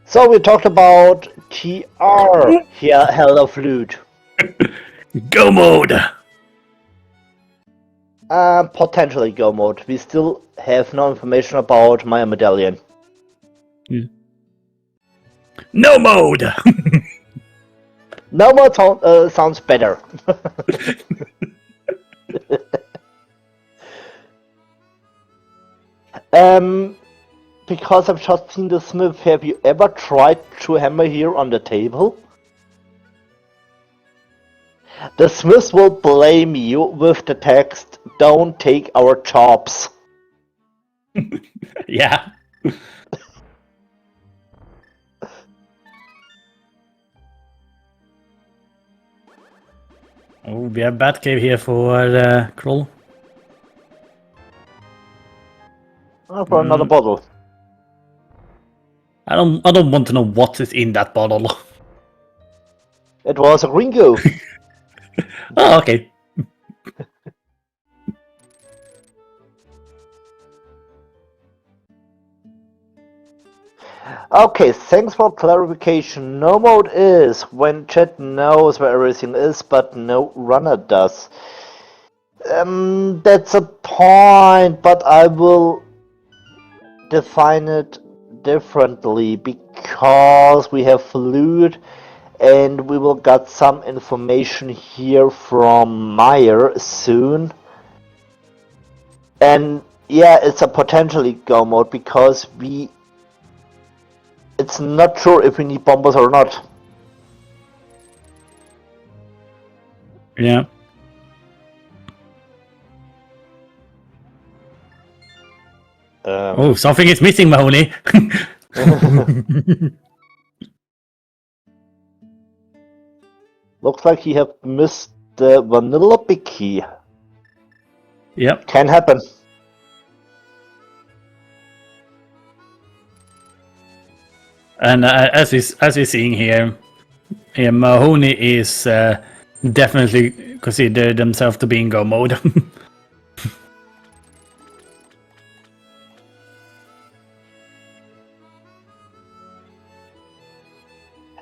So we talked about TR here, Hell of Loot. Go mode! Potentially go mode. We still have no information about Maya Medallion. No mode! No mode sounds better. Because I've just seen the Smith, have you ever tried to hammer here on the table? The Smith will blame you with the text, "Don't take our jobs." Yeah. Oh, we have Batcave here for Kroll. For another bottle. I don't want to know what is in that bottle. It was a Ringo. Oh, okay. Okay, thanks for clarification. No mode is when chat knows where everything is, but no runner does. That's a point, but I will define it differently because we have fluid and we will get some information here from Meyer soon. And yeah, it's a potentially go mode because it's not sure if we need bombers or not. Yeah. Oh, something is missing, Mahony. Looks like he have missed the vanilla Bicky. Yep. Can happen. And as we're seeing here, Mahony is definitely consider themselves to be in go mode.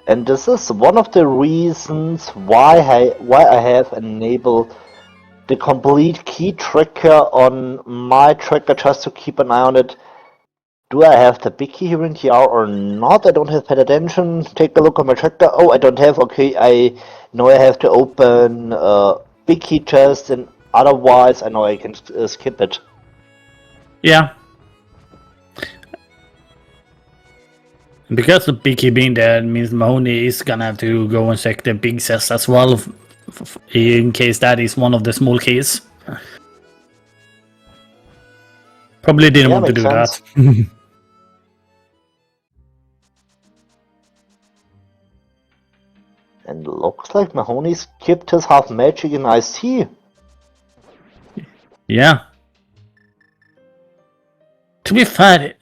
And this is one of the reasons why I have enabled the complete key tracker on my tracker, just to keep an eye on it. Do I have the big key here in TR or not? I don't have paid attention. Take a look at my tracker. Oh, I don't have. Okay, I know I have to open big key chest, and otherwise I know I can skip it. Yeah. Because the big key being there means Mahony is gonna have to go and check the big chest as well, in case that is one of the small keys. Probably didn't want to do sense. that. And looks like Mahony skipped his half magic in IC. Yeah. To be fair,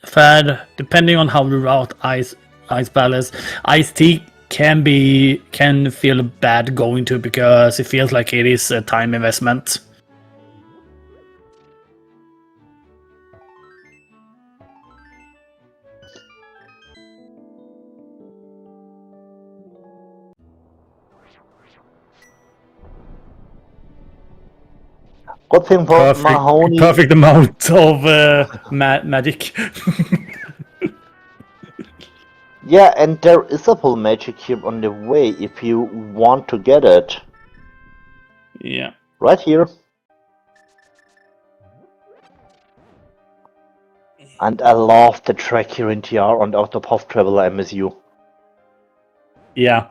depending on how we route Ice Palace, Ice Tea can feel bad going to, because it feels like it is a time investment. Good thing for Mahony. Perfect amount of magic. Yeah, and there is a full magic cube on the way if you want to get it. Yeah. Right here. And I love the track here in TR on the Octopath Traveler MSU. Yeah.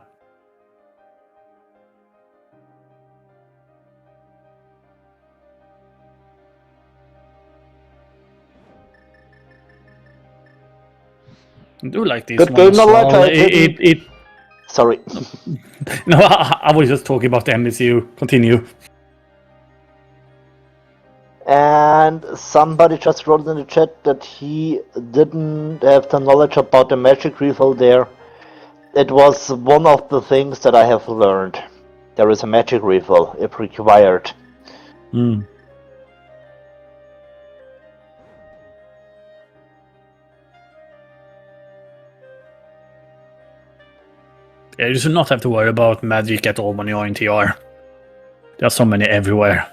I do like this Good one game, as no well. letter. Sorry. No, I was just talking about the MSU. Continue. And somebody just wrote in the chat that he didn't have the knowledge about the magic refill there. It was one of the things that I have learned. There is a magic refill if required. Mm. Yeah, you should not have to worry about magic at all when you're in TR. There are so many everywhere.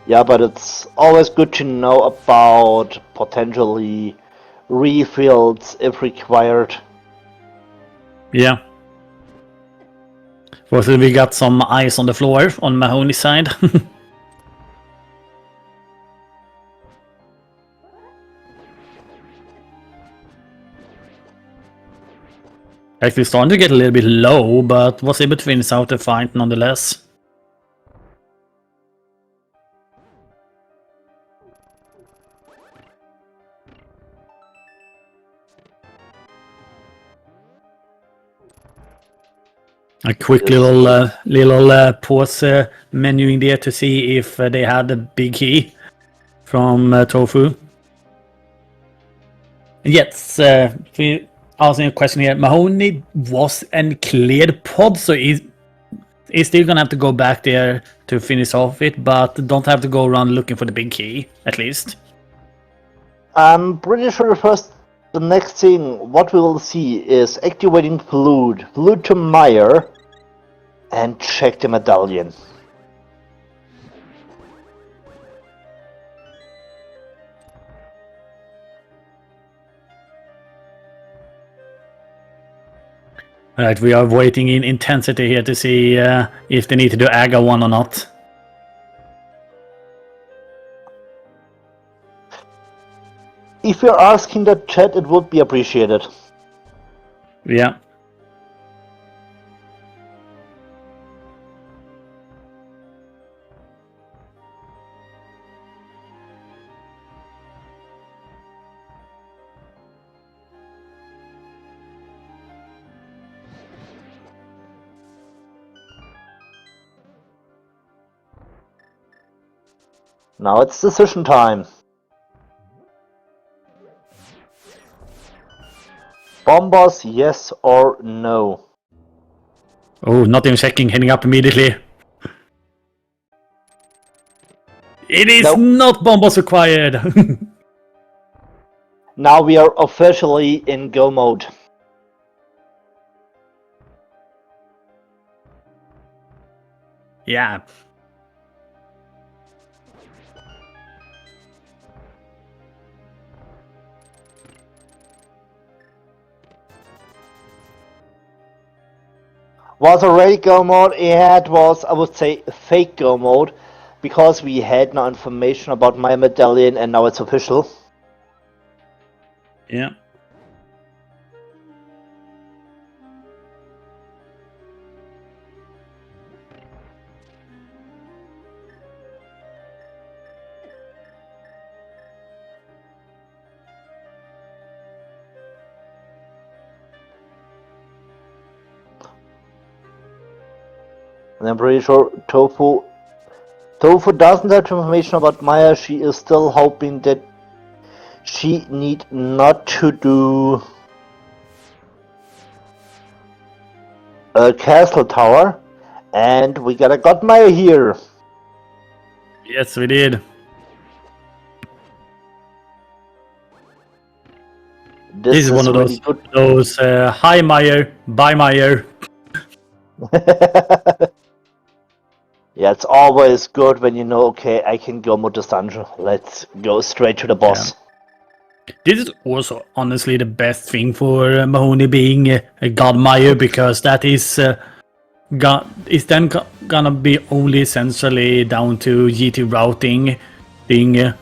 Yeah, but it's always good to know about potentially refills if required. Yeah. Also, we got some ice on the floor on Mahony's side. Actually starting to get a little bit low, but was able to finish out the fight nonetheless. A quick little pause menuing there to see if they had a big key from Tofu. Yes, asking a question here. Mahony was and cleared pod, so he's still gonna have to go back there to finish off it, but don't have to go around looking for the big key, at least. I'm pretty sure the next thing what we will see is activating Flute to Meyer, and check the medallion. Alright, we are waiting in intensity here to see if they need to do AGA 1 or not. If you're asking the chat, it would be appreciated. Yeah. Now it's decision time. Bombers, yes or no? Oh, not even checking, heading up immediately. It is Nope. not bombers required. Now we are officially in go mode. Yeah. Was already go mode, it was, I would say, fake go mode, because we had no information about my medallion and now it's official. Yeah. And I'm pretty sure Tofu doesn't have information about Maya. She is still hoping that she need not to do a castle tower. And we got a God Maya here. Yes, we did. This is one of really those hi Meyer, bye Meyer. Yeah, it's always good when you know, okay, I can go mode this dungeon. Let's go straight to the boss. Yeah. This is also honestly the best thing for Mahony being a God Meyer, because that is then gonna be only essentially down to GT routing thing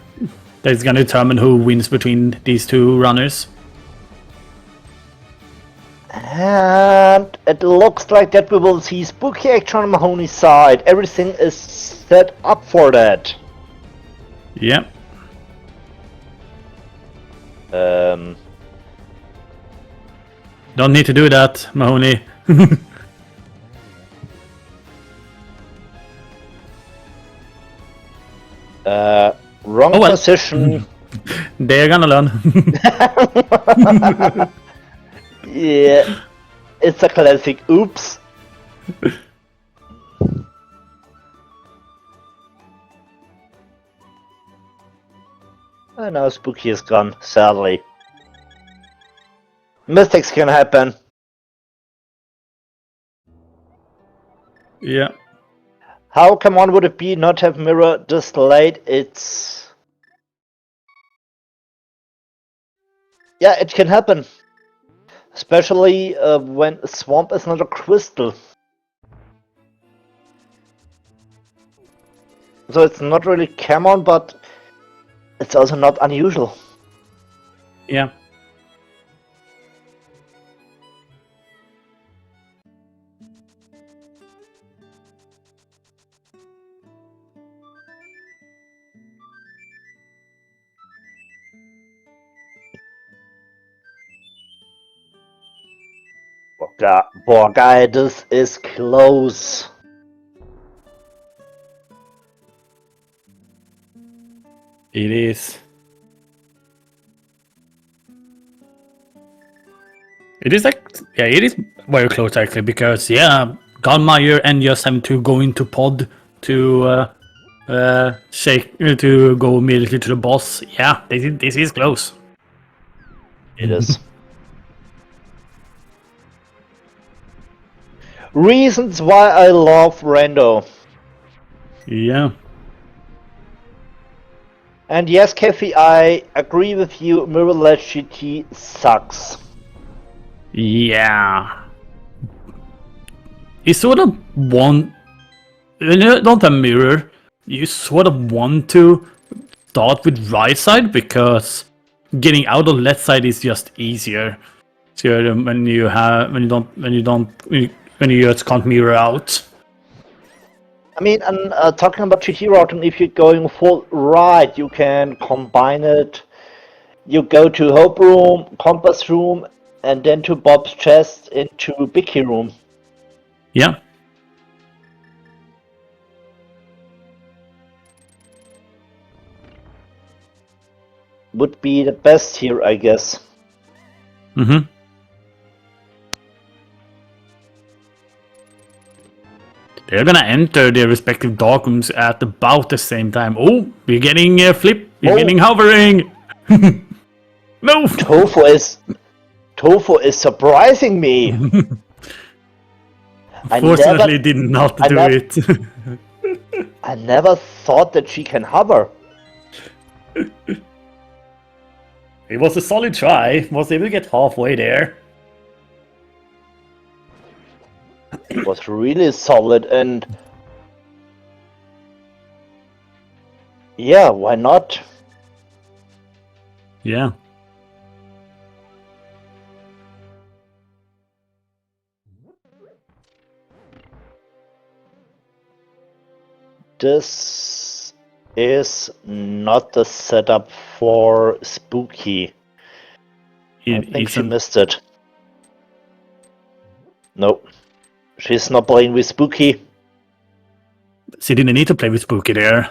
that's gonna determine who wins between these two runners. And it looks like that we will see spooky action on Mahony's side. Everything is set up for that. Yeah. Um, Don't need to do that, Mahony. Wrong position. They're gonna learn. Yeah, it's a classic oops. And now Spooky is gone, sadly. Mistakes can happen. Yeah. How come on would it be not have mirror this late? It's... Yeah, it can happen. Especially when Swamp is not a crystal. So it's not really common, but it's also not unusual. Yeah. Boy, guy, this is close. It is. It is like, yeah, it is very close actually, because yeah, Gunmeyer and just having to go into pod to to go immediately to the boss. Yeah, this is close. It is. Reasons why I love Rando. Yeah. And yes, Kefi, I agree with you, Mirrorless GT sucks. Yeah. You sort of want, when you don't have mirror, you sort of want to start with right side, because getting out of left side is just easier. So when you just can't mirror out. I mean, and talking about GT routing, if you're going full right, you can combine it. You go to Hope Room, Compass Room, and then to Bob's chest into Bicky Room. Yeah. would be the best here, I guess. Mm-hmm. They're gonna enter their respective dark rooms at about the same time. Oh, we're getting flip. We're getting hovering. No. Tofu is surprising me. Fortunately, did not do it. I never thought that she can hover. It was a solid try. Was able to get halfway there. It was really solid, and yeah, why not? Yeah. This is not the setup for Spooky. I think she missed it. Nope. She's not playing with Spooky. She didn't need to play with Spooky there.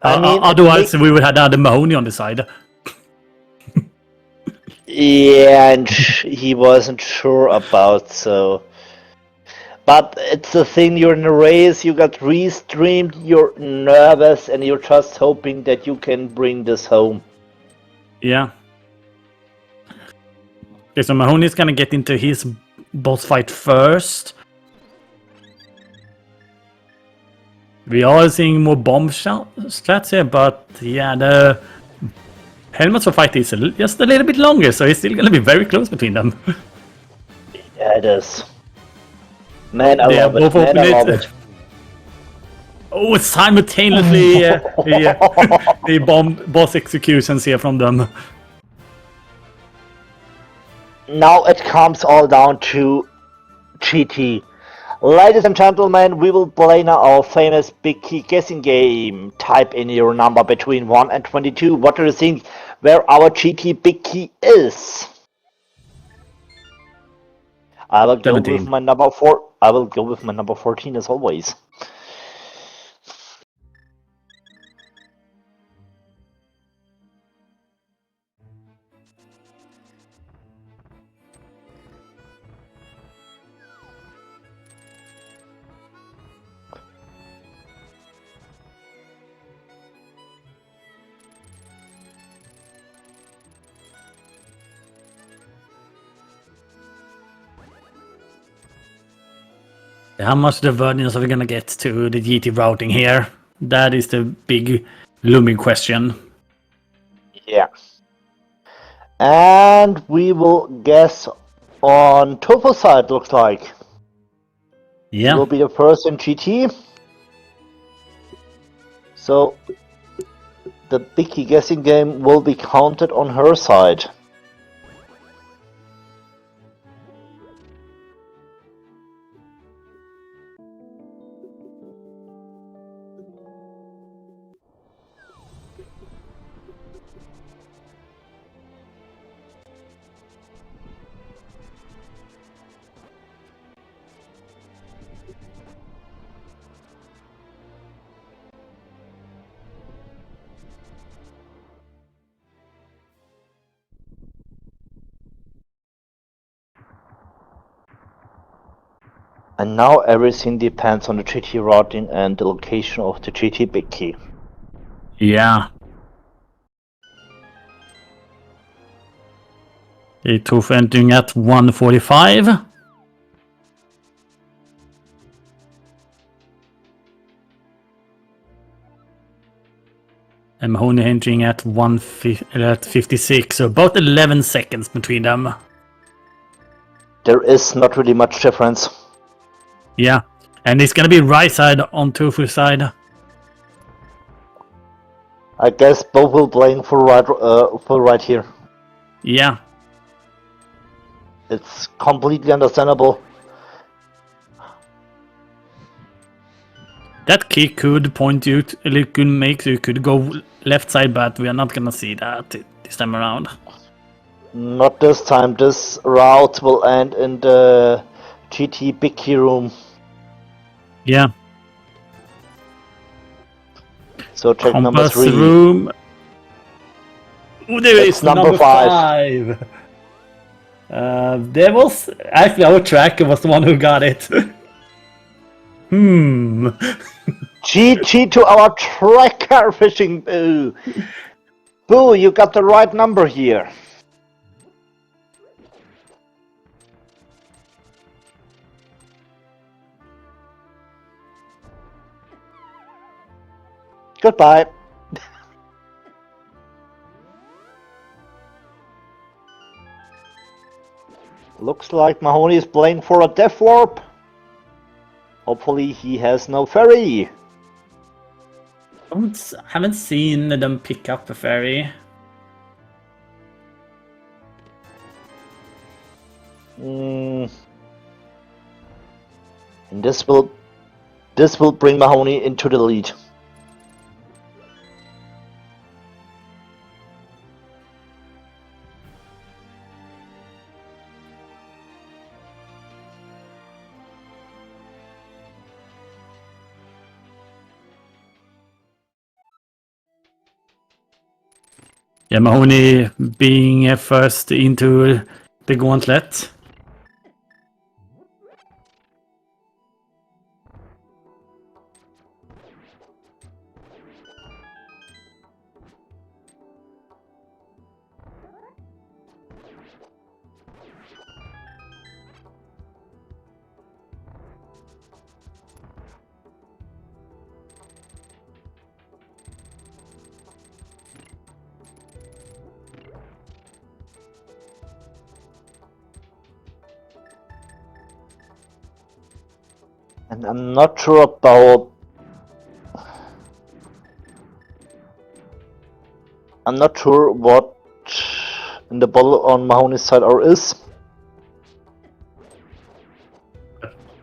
I mean, otherwise, we would have had the Mahony on the side. Yeah, and he wasn't sure about, so... But it's the thing, you're in a race, you got restreamed, you're nervous, and you're just hoping that you can bring this home. Yeah. Okay, so Mahony's gonna get into his boss fight first. We are seeing more bomb strats here, but yeah, the helmets for fight is just a little bit longer, so it's still gonna be very close between them. Yeah, it is. Man, I love it. Man, I love it. Oh, simultaneously the bomb boss executions here from them. Now it comes all down to GT. Ladies and gentlemen, we will play now our famous big key guessing game. Type in your number between 1 and 22. What do you think where our GT big key is? I will go 17. with my number 4. I will go with my number 14 as always. How much divergence are we gonna get to the GT routing here? That is the big looming question. Yeah. And we will guess on Tofu side, looks like. Yeah. Will be the first in GT. So the big key guessing game will be counted on her side. And now everything depends on the GT routing and the location of the GT big key. Yeah. Tofu entering at 145. And Mahony entering at 56, so about 11 seconds between them. There is not really much difference. Yeah, and it's gonna be right side on Tofu's side. I guess both will playing for right here. Yeah. It's completely understandable. That kick could point you, it could make you could go left side, but we are not gonna see that this time around. Not this time. This route will end in the GT big key room. Yeah. So check number Compass 3. room. Oh, there It's is number number 5. There was actually our tracker was the one who got it. GG to our tracker fishing Boo. Boo, you got the right number here. Goodbye. Looks like Mahony is playing for a death warp. Hopefully he has no ferry. Haven't seen them pick up a ferry. And this will bring Mahony into the lead. Yeah, Mahony being first into the gauntlet. And I'm not sure about... I'm not sure what in the bottle on Mahony's side or is.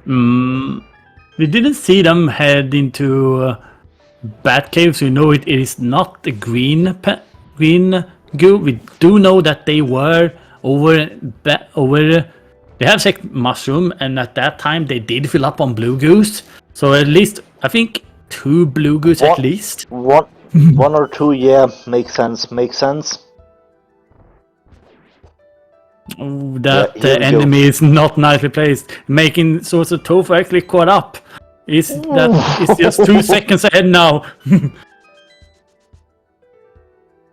We didn't see them head into Bat Cave, so you know it is not the green goo. We do know that they were over. They have checked mushroom, and at that time they did fill up on blue goose. So at least I think 2 blue goose at least. One or two, yeah, makes sense. Oh, that enemy is not nicely placed, making Source of Tofu actually caught up. It's just 2 seconds ahead now.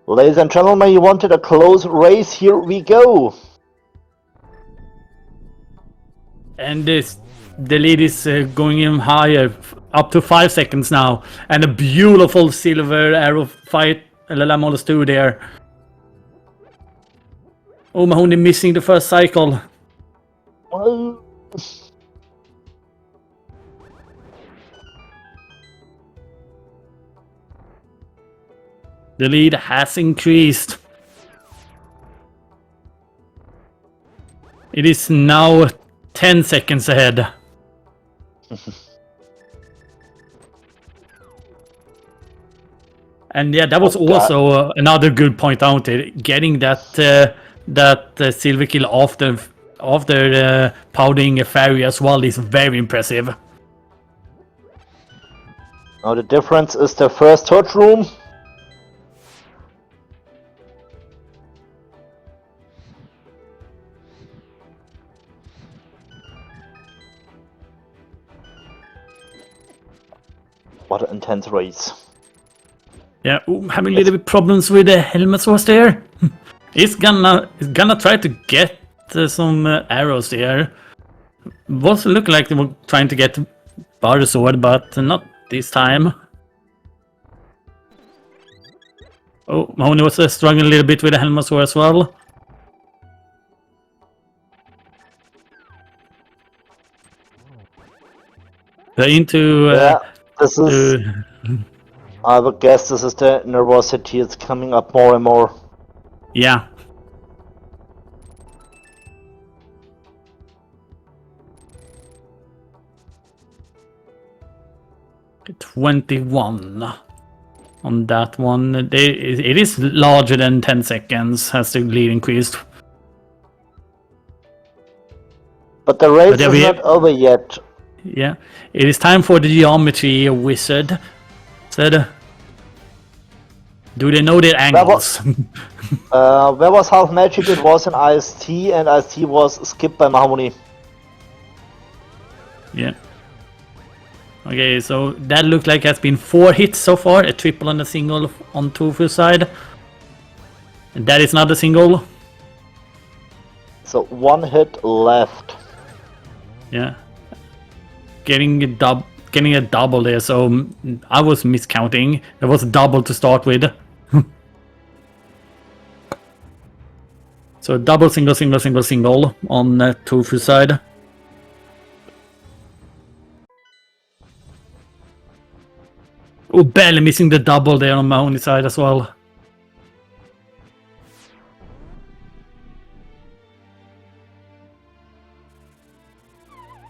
Ladies and gentlemen, you wanted a close race, here we go. And the lead is going even higher, up to 5 seconds now. And a beautiful silver arrow fight, Lamolos 2 there. Oh, Mahony missing the first cycle. The lead has increased. It is now 10 seconds ahead. And yeah, that was also another good point out there. Getting that silver kill after powdering a ferry as well is very impressive. Now the difference is the first torch room. What an intense race. Yeah, having a little bit problems with the helmet source there. He's gonna try to get some arrows there. Was looking like they were trying to get Bar Sword, but not this time. Oh, Mahony was struggling a little bit with the helmet sword as well. They're into... this is... I would guess this is the nervosity. It's coming up more and more. Yeah. $21 on that one. It is larger than 10 seconds, has the lead increased. But the race is not over yet. Yeah, it is time for the geometry wizard. Said Do they know their angles? Where was Half Magic? It was in IST, and IST was skipped by Mahony. Yeah. Okay, so that looked like has been 4 hits so far, a triple and a single on Tofu's side. And that is not a single. So 1 hit left. Yeah. Getting a double there, so I was miscounting. It was a double to start with. So double, single, single, single, single on Tofu's side. Oh, barely missing the double there on Mahony's side as well.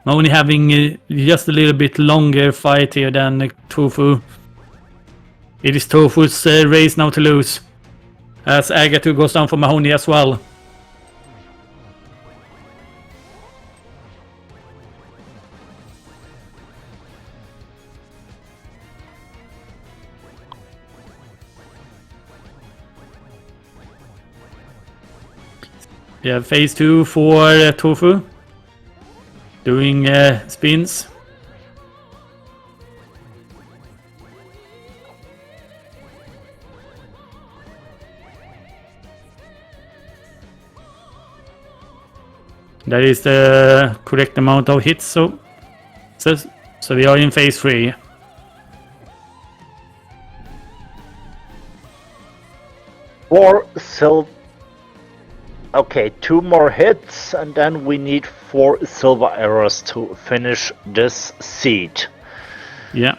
Mahony having just a little bit longer fight here than Tofu. It is Tofu's race now to lose. As Agatu goes down for Mahony as well. Yeah, phase 2 for Tofu. Doing spins. That is the correct amount of hits, so we are in phase 3. Okay, 2 more hits, and then we need 4 silver arrows to finish this seed. Yeah.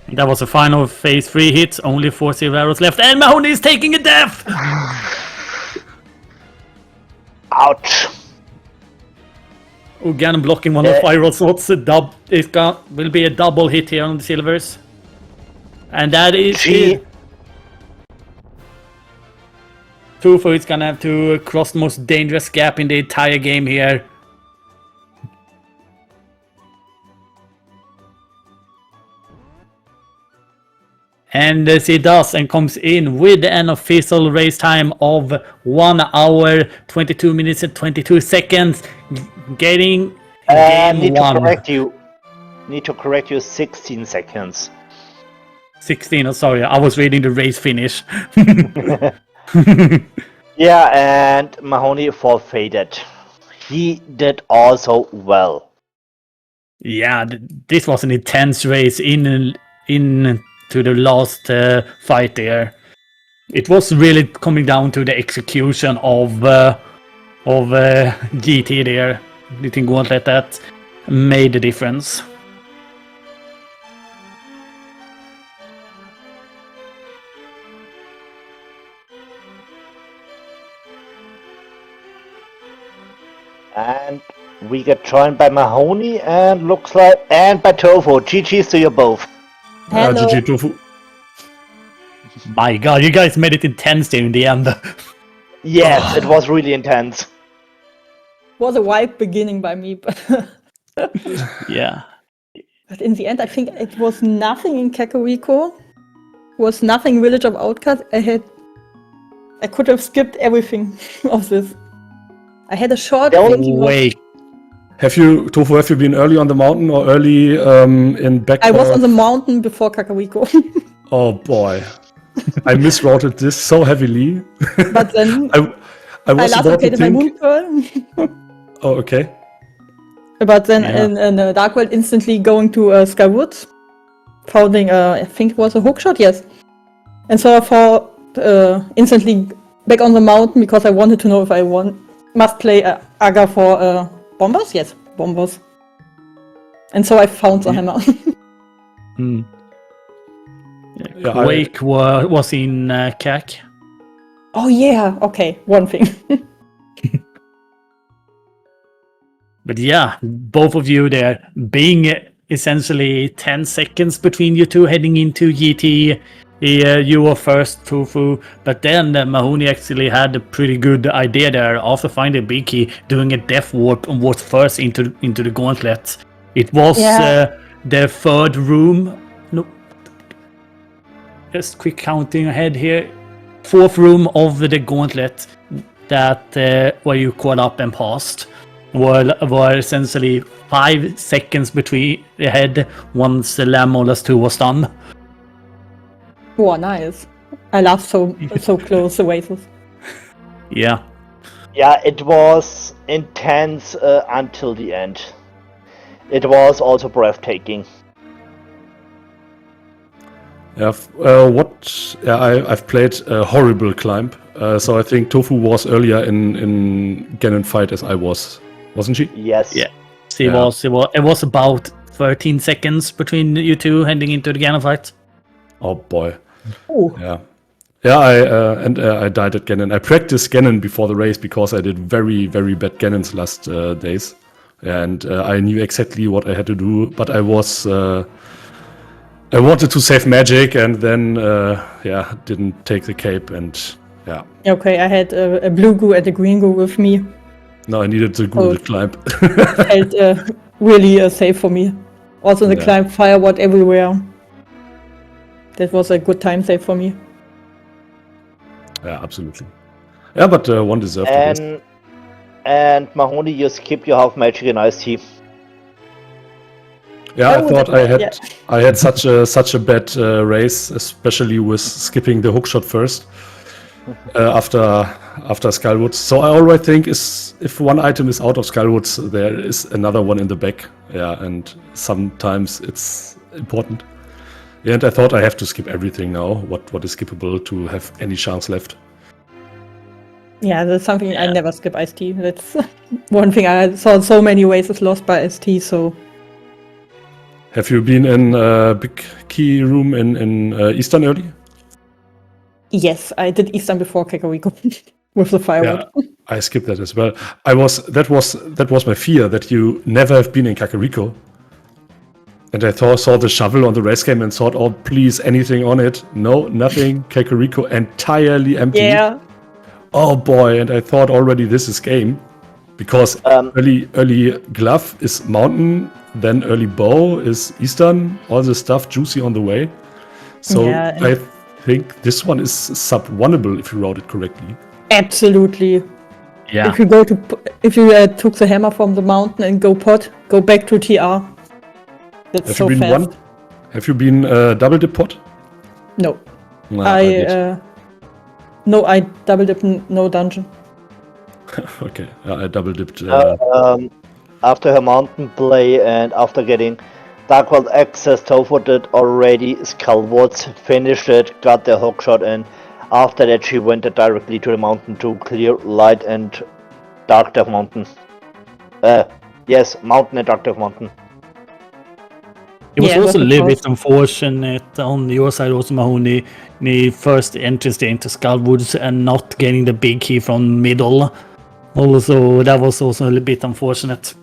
That was the final phase 3 hit, only 4 silver arrows left, and Mahony is taking a death! Ouch! Again blocking one of Firewall slots. Will be a double hit here on the silvers. And that is it. Tofu is gonna have to cross the most dangerous gap in the entire game here. And as he does, and comes in with an official race time of 1 hour, 22 minutes and 22 seconds, getting game need 1. Need to correct you 16 seconds. 16, oh sorry, I was reading the race finish. Yeah, and Mahony forfeited. He did also well. Yeah, this was an intense race in to the last fight there. It was really coming down to the execution of GT there. You think Gauntlet that made the difference. And we get joined by Mahony and by Tofu. GG's to you both. Hello. GG Tofu. My god, you guys made it intense there in the end. Yes, it was really intense. Was a wild beginning by me, but Yeah. but in the end, I think it was nothing in Kakariko. Was nothing Village of Outcast. I could have skipped everything of this. I had a short thinking. Wait. Have you been early on the mountain or early in back? I was on the mountain before Kakariko. Oh boy, I misrouted this so heavily. But then I was last about to located my moon think. pearl. Oh, okay. But then Yeah. in Dark World, instantly going to Skywoods, founding I think it was a hookshot, yes. And so I fought instantly back on the mountain because I wanted to know if I must play Aga for bombers. Yes, bombers. And so I found the hammer. Hmm. Yeah, Quake was in CAC. Oh yeah, okay, one thing. But yeah, both of you there being essentially 10 seconds between you two heading into GT. You were first, Tofu, but then Mahony actually had a pretty good idea there after finding the big key, doing a death warp and was first into the gauntlet. It was the third room. No, just quick counting ahead here. Fourth room of the gauntlet that where you caught up and passed. Were essentially 5 seconds between ahead once the Lamb Molars 2 was done. Oh, nice. I love so close the races. Yeah. Yeah, it was intense until the end. It was also breathtaking. Yeah, I've played a horrible climb, so I think Tofu was earlier in Ganon fight as I was, wasn't she? Yes. Yeah. It was about 13 seconds between you two heading into the Ganon fight. Oh boy. Oh. Yeah. Yeah, I died at Ganon. I practiced Ganon before the race because I did very, very bad Ganons last days. And I knew exactly what I had to do, but I wanted to save magic and then, didn't take the cape and, yeah. Okay, I had a blue goo and a green goo with me. No, I needed the goo to climb. Felt really safe for me. Also in the climb, firewall everywhere. That was a good time save for me. Yeah, absolutely. Yeah, but one deserved it. And Mahony, you skip your half magic and ice tea. Yeah, I thought I had such a bad race, especially with skipping the hookshot first after Skullwoods. So I already think if one item is out of Skullwoods, there is another one in the back. Yeah, and sometimes it's important. Yeah, and I thought I have to skip everything now. What is skippable to have any chance left? Yeah, that's something I never skip ST. That's one thing I saw so many races lost by ST, so... Have you been in a big key room in Eastern early? Yes, I did Eastern before Kakariko with the firewood. Yeah, I skipped that as well. That was my fear, that you never have been in Kakariko. And I saw the shovel on the race game and thought, oh, please, anything on it. No, nothing. Kakariko entirely empty. Yeah. Oh boy, and I thought already this is game. Because early glove is mountain, then early bow is Eastern, all the stuff juicy on the way. So Yeah, I think this one is sub-1able if you route it correctly. Absolutely. Yeah. If you took the hammer from the mountain and go back to TR. That's Have so you been fast. Have you been double dip pot? No. No, I double dip no dungeon. Okay, I double dipped. After her mountain play and after getting Darkworld access, Tofu did already Skullwoods, finished it, got the hookshot, and after that she went directly to the mountain to clear Light and Dark Death Mountain. Yes, Mountain and Dark Death Mountain. It was Yeah, also a of little course. bit unfortunate on your side also, Mahony, the first entrance into Skullwoods and not getting the big key from middle. Also, that was also a little bit unfortunate.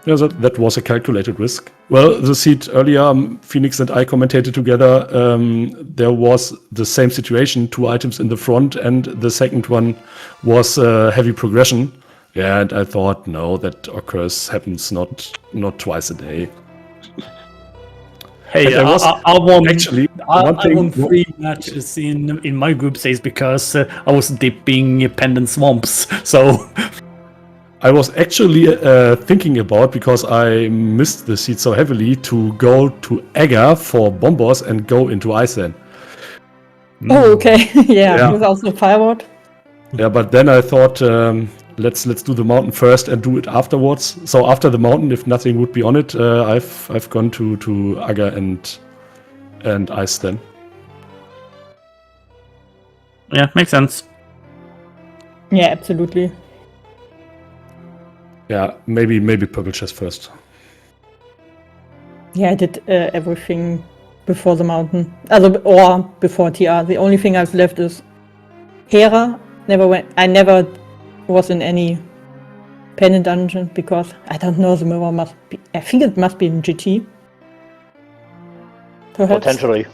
Yeah, that was a calculated risk. Well, the seat earlier, Phoenix and I commentated together. There was the same situation, 2 items in the front, and the second one was heavy progression. Yeah, and I thought, no, that happens not twice a day. Hey, And I won. actually, I one thing- won 3 matches in my group stage because I was dipping pendant swamps. So I was actually thinking about, because I missed the seat so heavily, to go to Egger for bombers and go into Iceland. Oh, okay. Yeah. Without the firewood. Yeah, but then I thought, let's do the mountain first and do it afterwards. So after the mountain, if nothing would be on it, I've gone to Aga and Ice then. yeah, makes sense. Yeah, absolutely. Yeah, maybe purple chest first. Yeah, I did everything before the mountain. Or before TR. The only thing I've left is Hera. I never was in any pendant dungeon because I don't know, the mirror must be. I think it must be in GT. Perhaps. Potentially.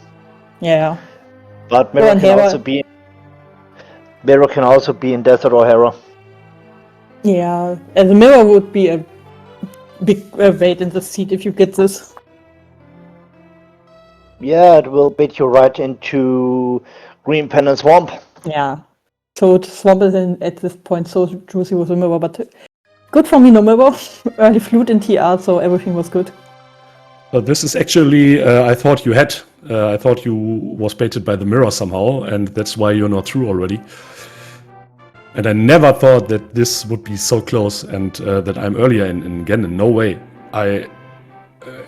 Yeah. But Oh, and Mirror can also be in Desert or Hera. Yeah, and the mirror would be a big weight in the seat if you get this. Yeah, it will bait you right into Green Pen and Swamp. Yeah. So the swamp is at this point so juicy with the mirror, but good for me, no mirror. Early flute in TR, so everything was good. This is actually, I thought you was baited by the mirror somehow, and that's why you're not through already. And I never thought that this would be so close, and that I'm earlier in Ganon. No way. I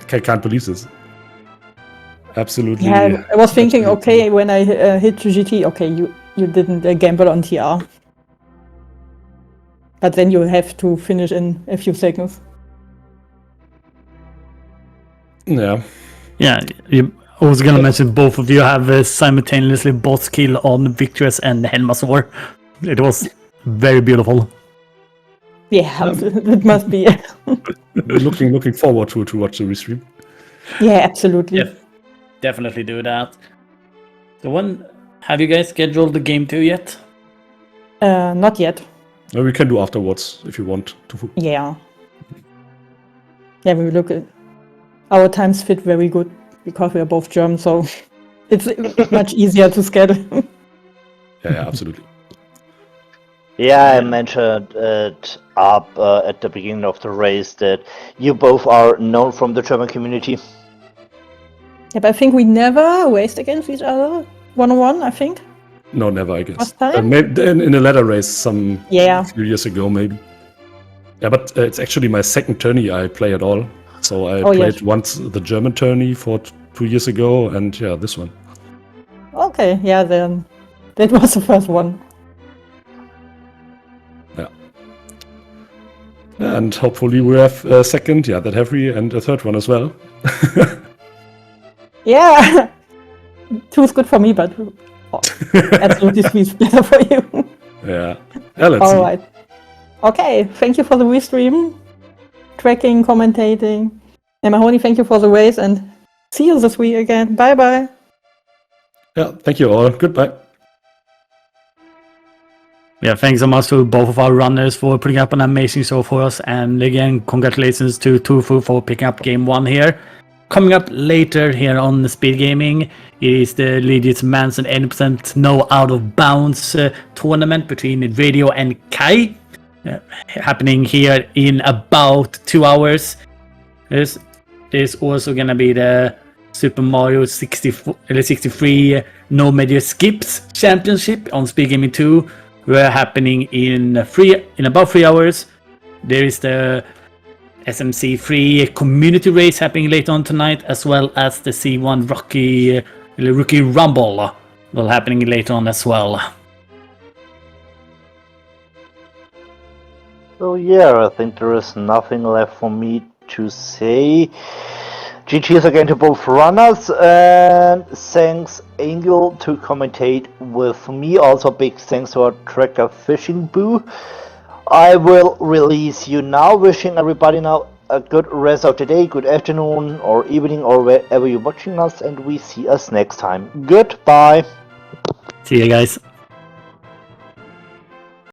can't believe this. Absolutely. Yeah, I was thinking, okay, when I hit GT, okay, you didn't gamble on TR. But then you have to finish in a few seconds. Yeah. Yeah, I was gonna mention both of you have simultaneously boss kill on Victorious and Helmasaur. It was very beautiful. Yeah, it must be. looking forward to watch the restream. Yeah, absolutely. Yeah, definitely do that. So have you guys scheduled the game 2 yet? Not yet. We can do afterwards if you want to. Yeah. Yeah, we look at our times fit very good because we are both German, so it's much easier to schedule. Yeah, absolutely. Yeah, I mentioned it up at the beginning of the race that you both are known from the German community. Yeah, but I think we never raced against each other one-on-one, I think. No, never, I guess. Last time? Maybe in a ladder race a Yeah. few years ago, maybe. Yeah, but it's actually my second tourney I play at all. So I played once the German tourney for 2 years ago, and yeah, this one. Okay, yeah, then that was the first one. Yeah. And hopefully we have a second, that heavy, and a third one as well. Yeah, 2 is good for me, but absolutely 3 is better for you. Yeah, let's see. Alright. Okay, thank you for the restream, tracking, commentating. And Mahony, thank you for the race, and see you this week again. Bye bye. Yeah, thank you all. Goodbye. Yeah, thanks so much to both of our runners for putting up an amazing show for us. And again, congratulations to Tofu for picking up game 1 here. Coming up later here on SpeedGaming is the Legit Manson 80% No Out of Bounds tournament between Radio and Kai. Happening here in about 2 hours. There's also gonna be the Super Mario 63 No Major Skips Championship on SpeedGaming 2. We're happening in about 3 hours. There is the SMC3 community race happening later on tonight, as well as the C1 Rookie Rumble will happening later on as well. So yeah, I think there is nothing left for me to say. GG's again to both runners, and thanks Angel to commentate with me. Also big thanks to our tracker Fishing Boo. I will release you now, wishing everybody now a good rest of the day, good afternoon or evening or wherever you're watching us, and we see us next time. Goodbye. See you guys.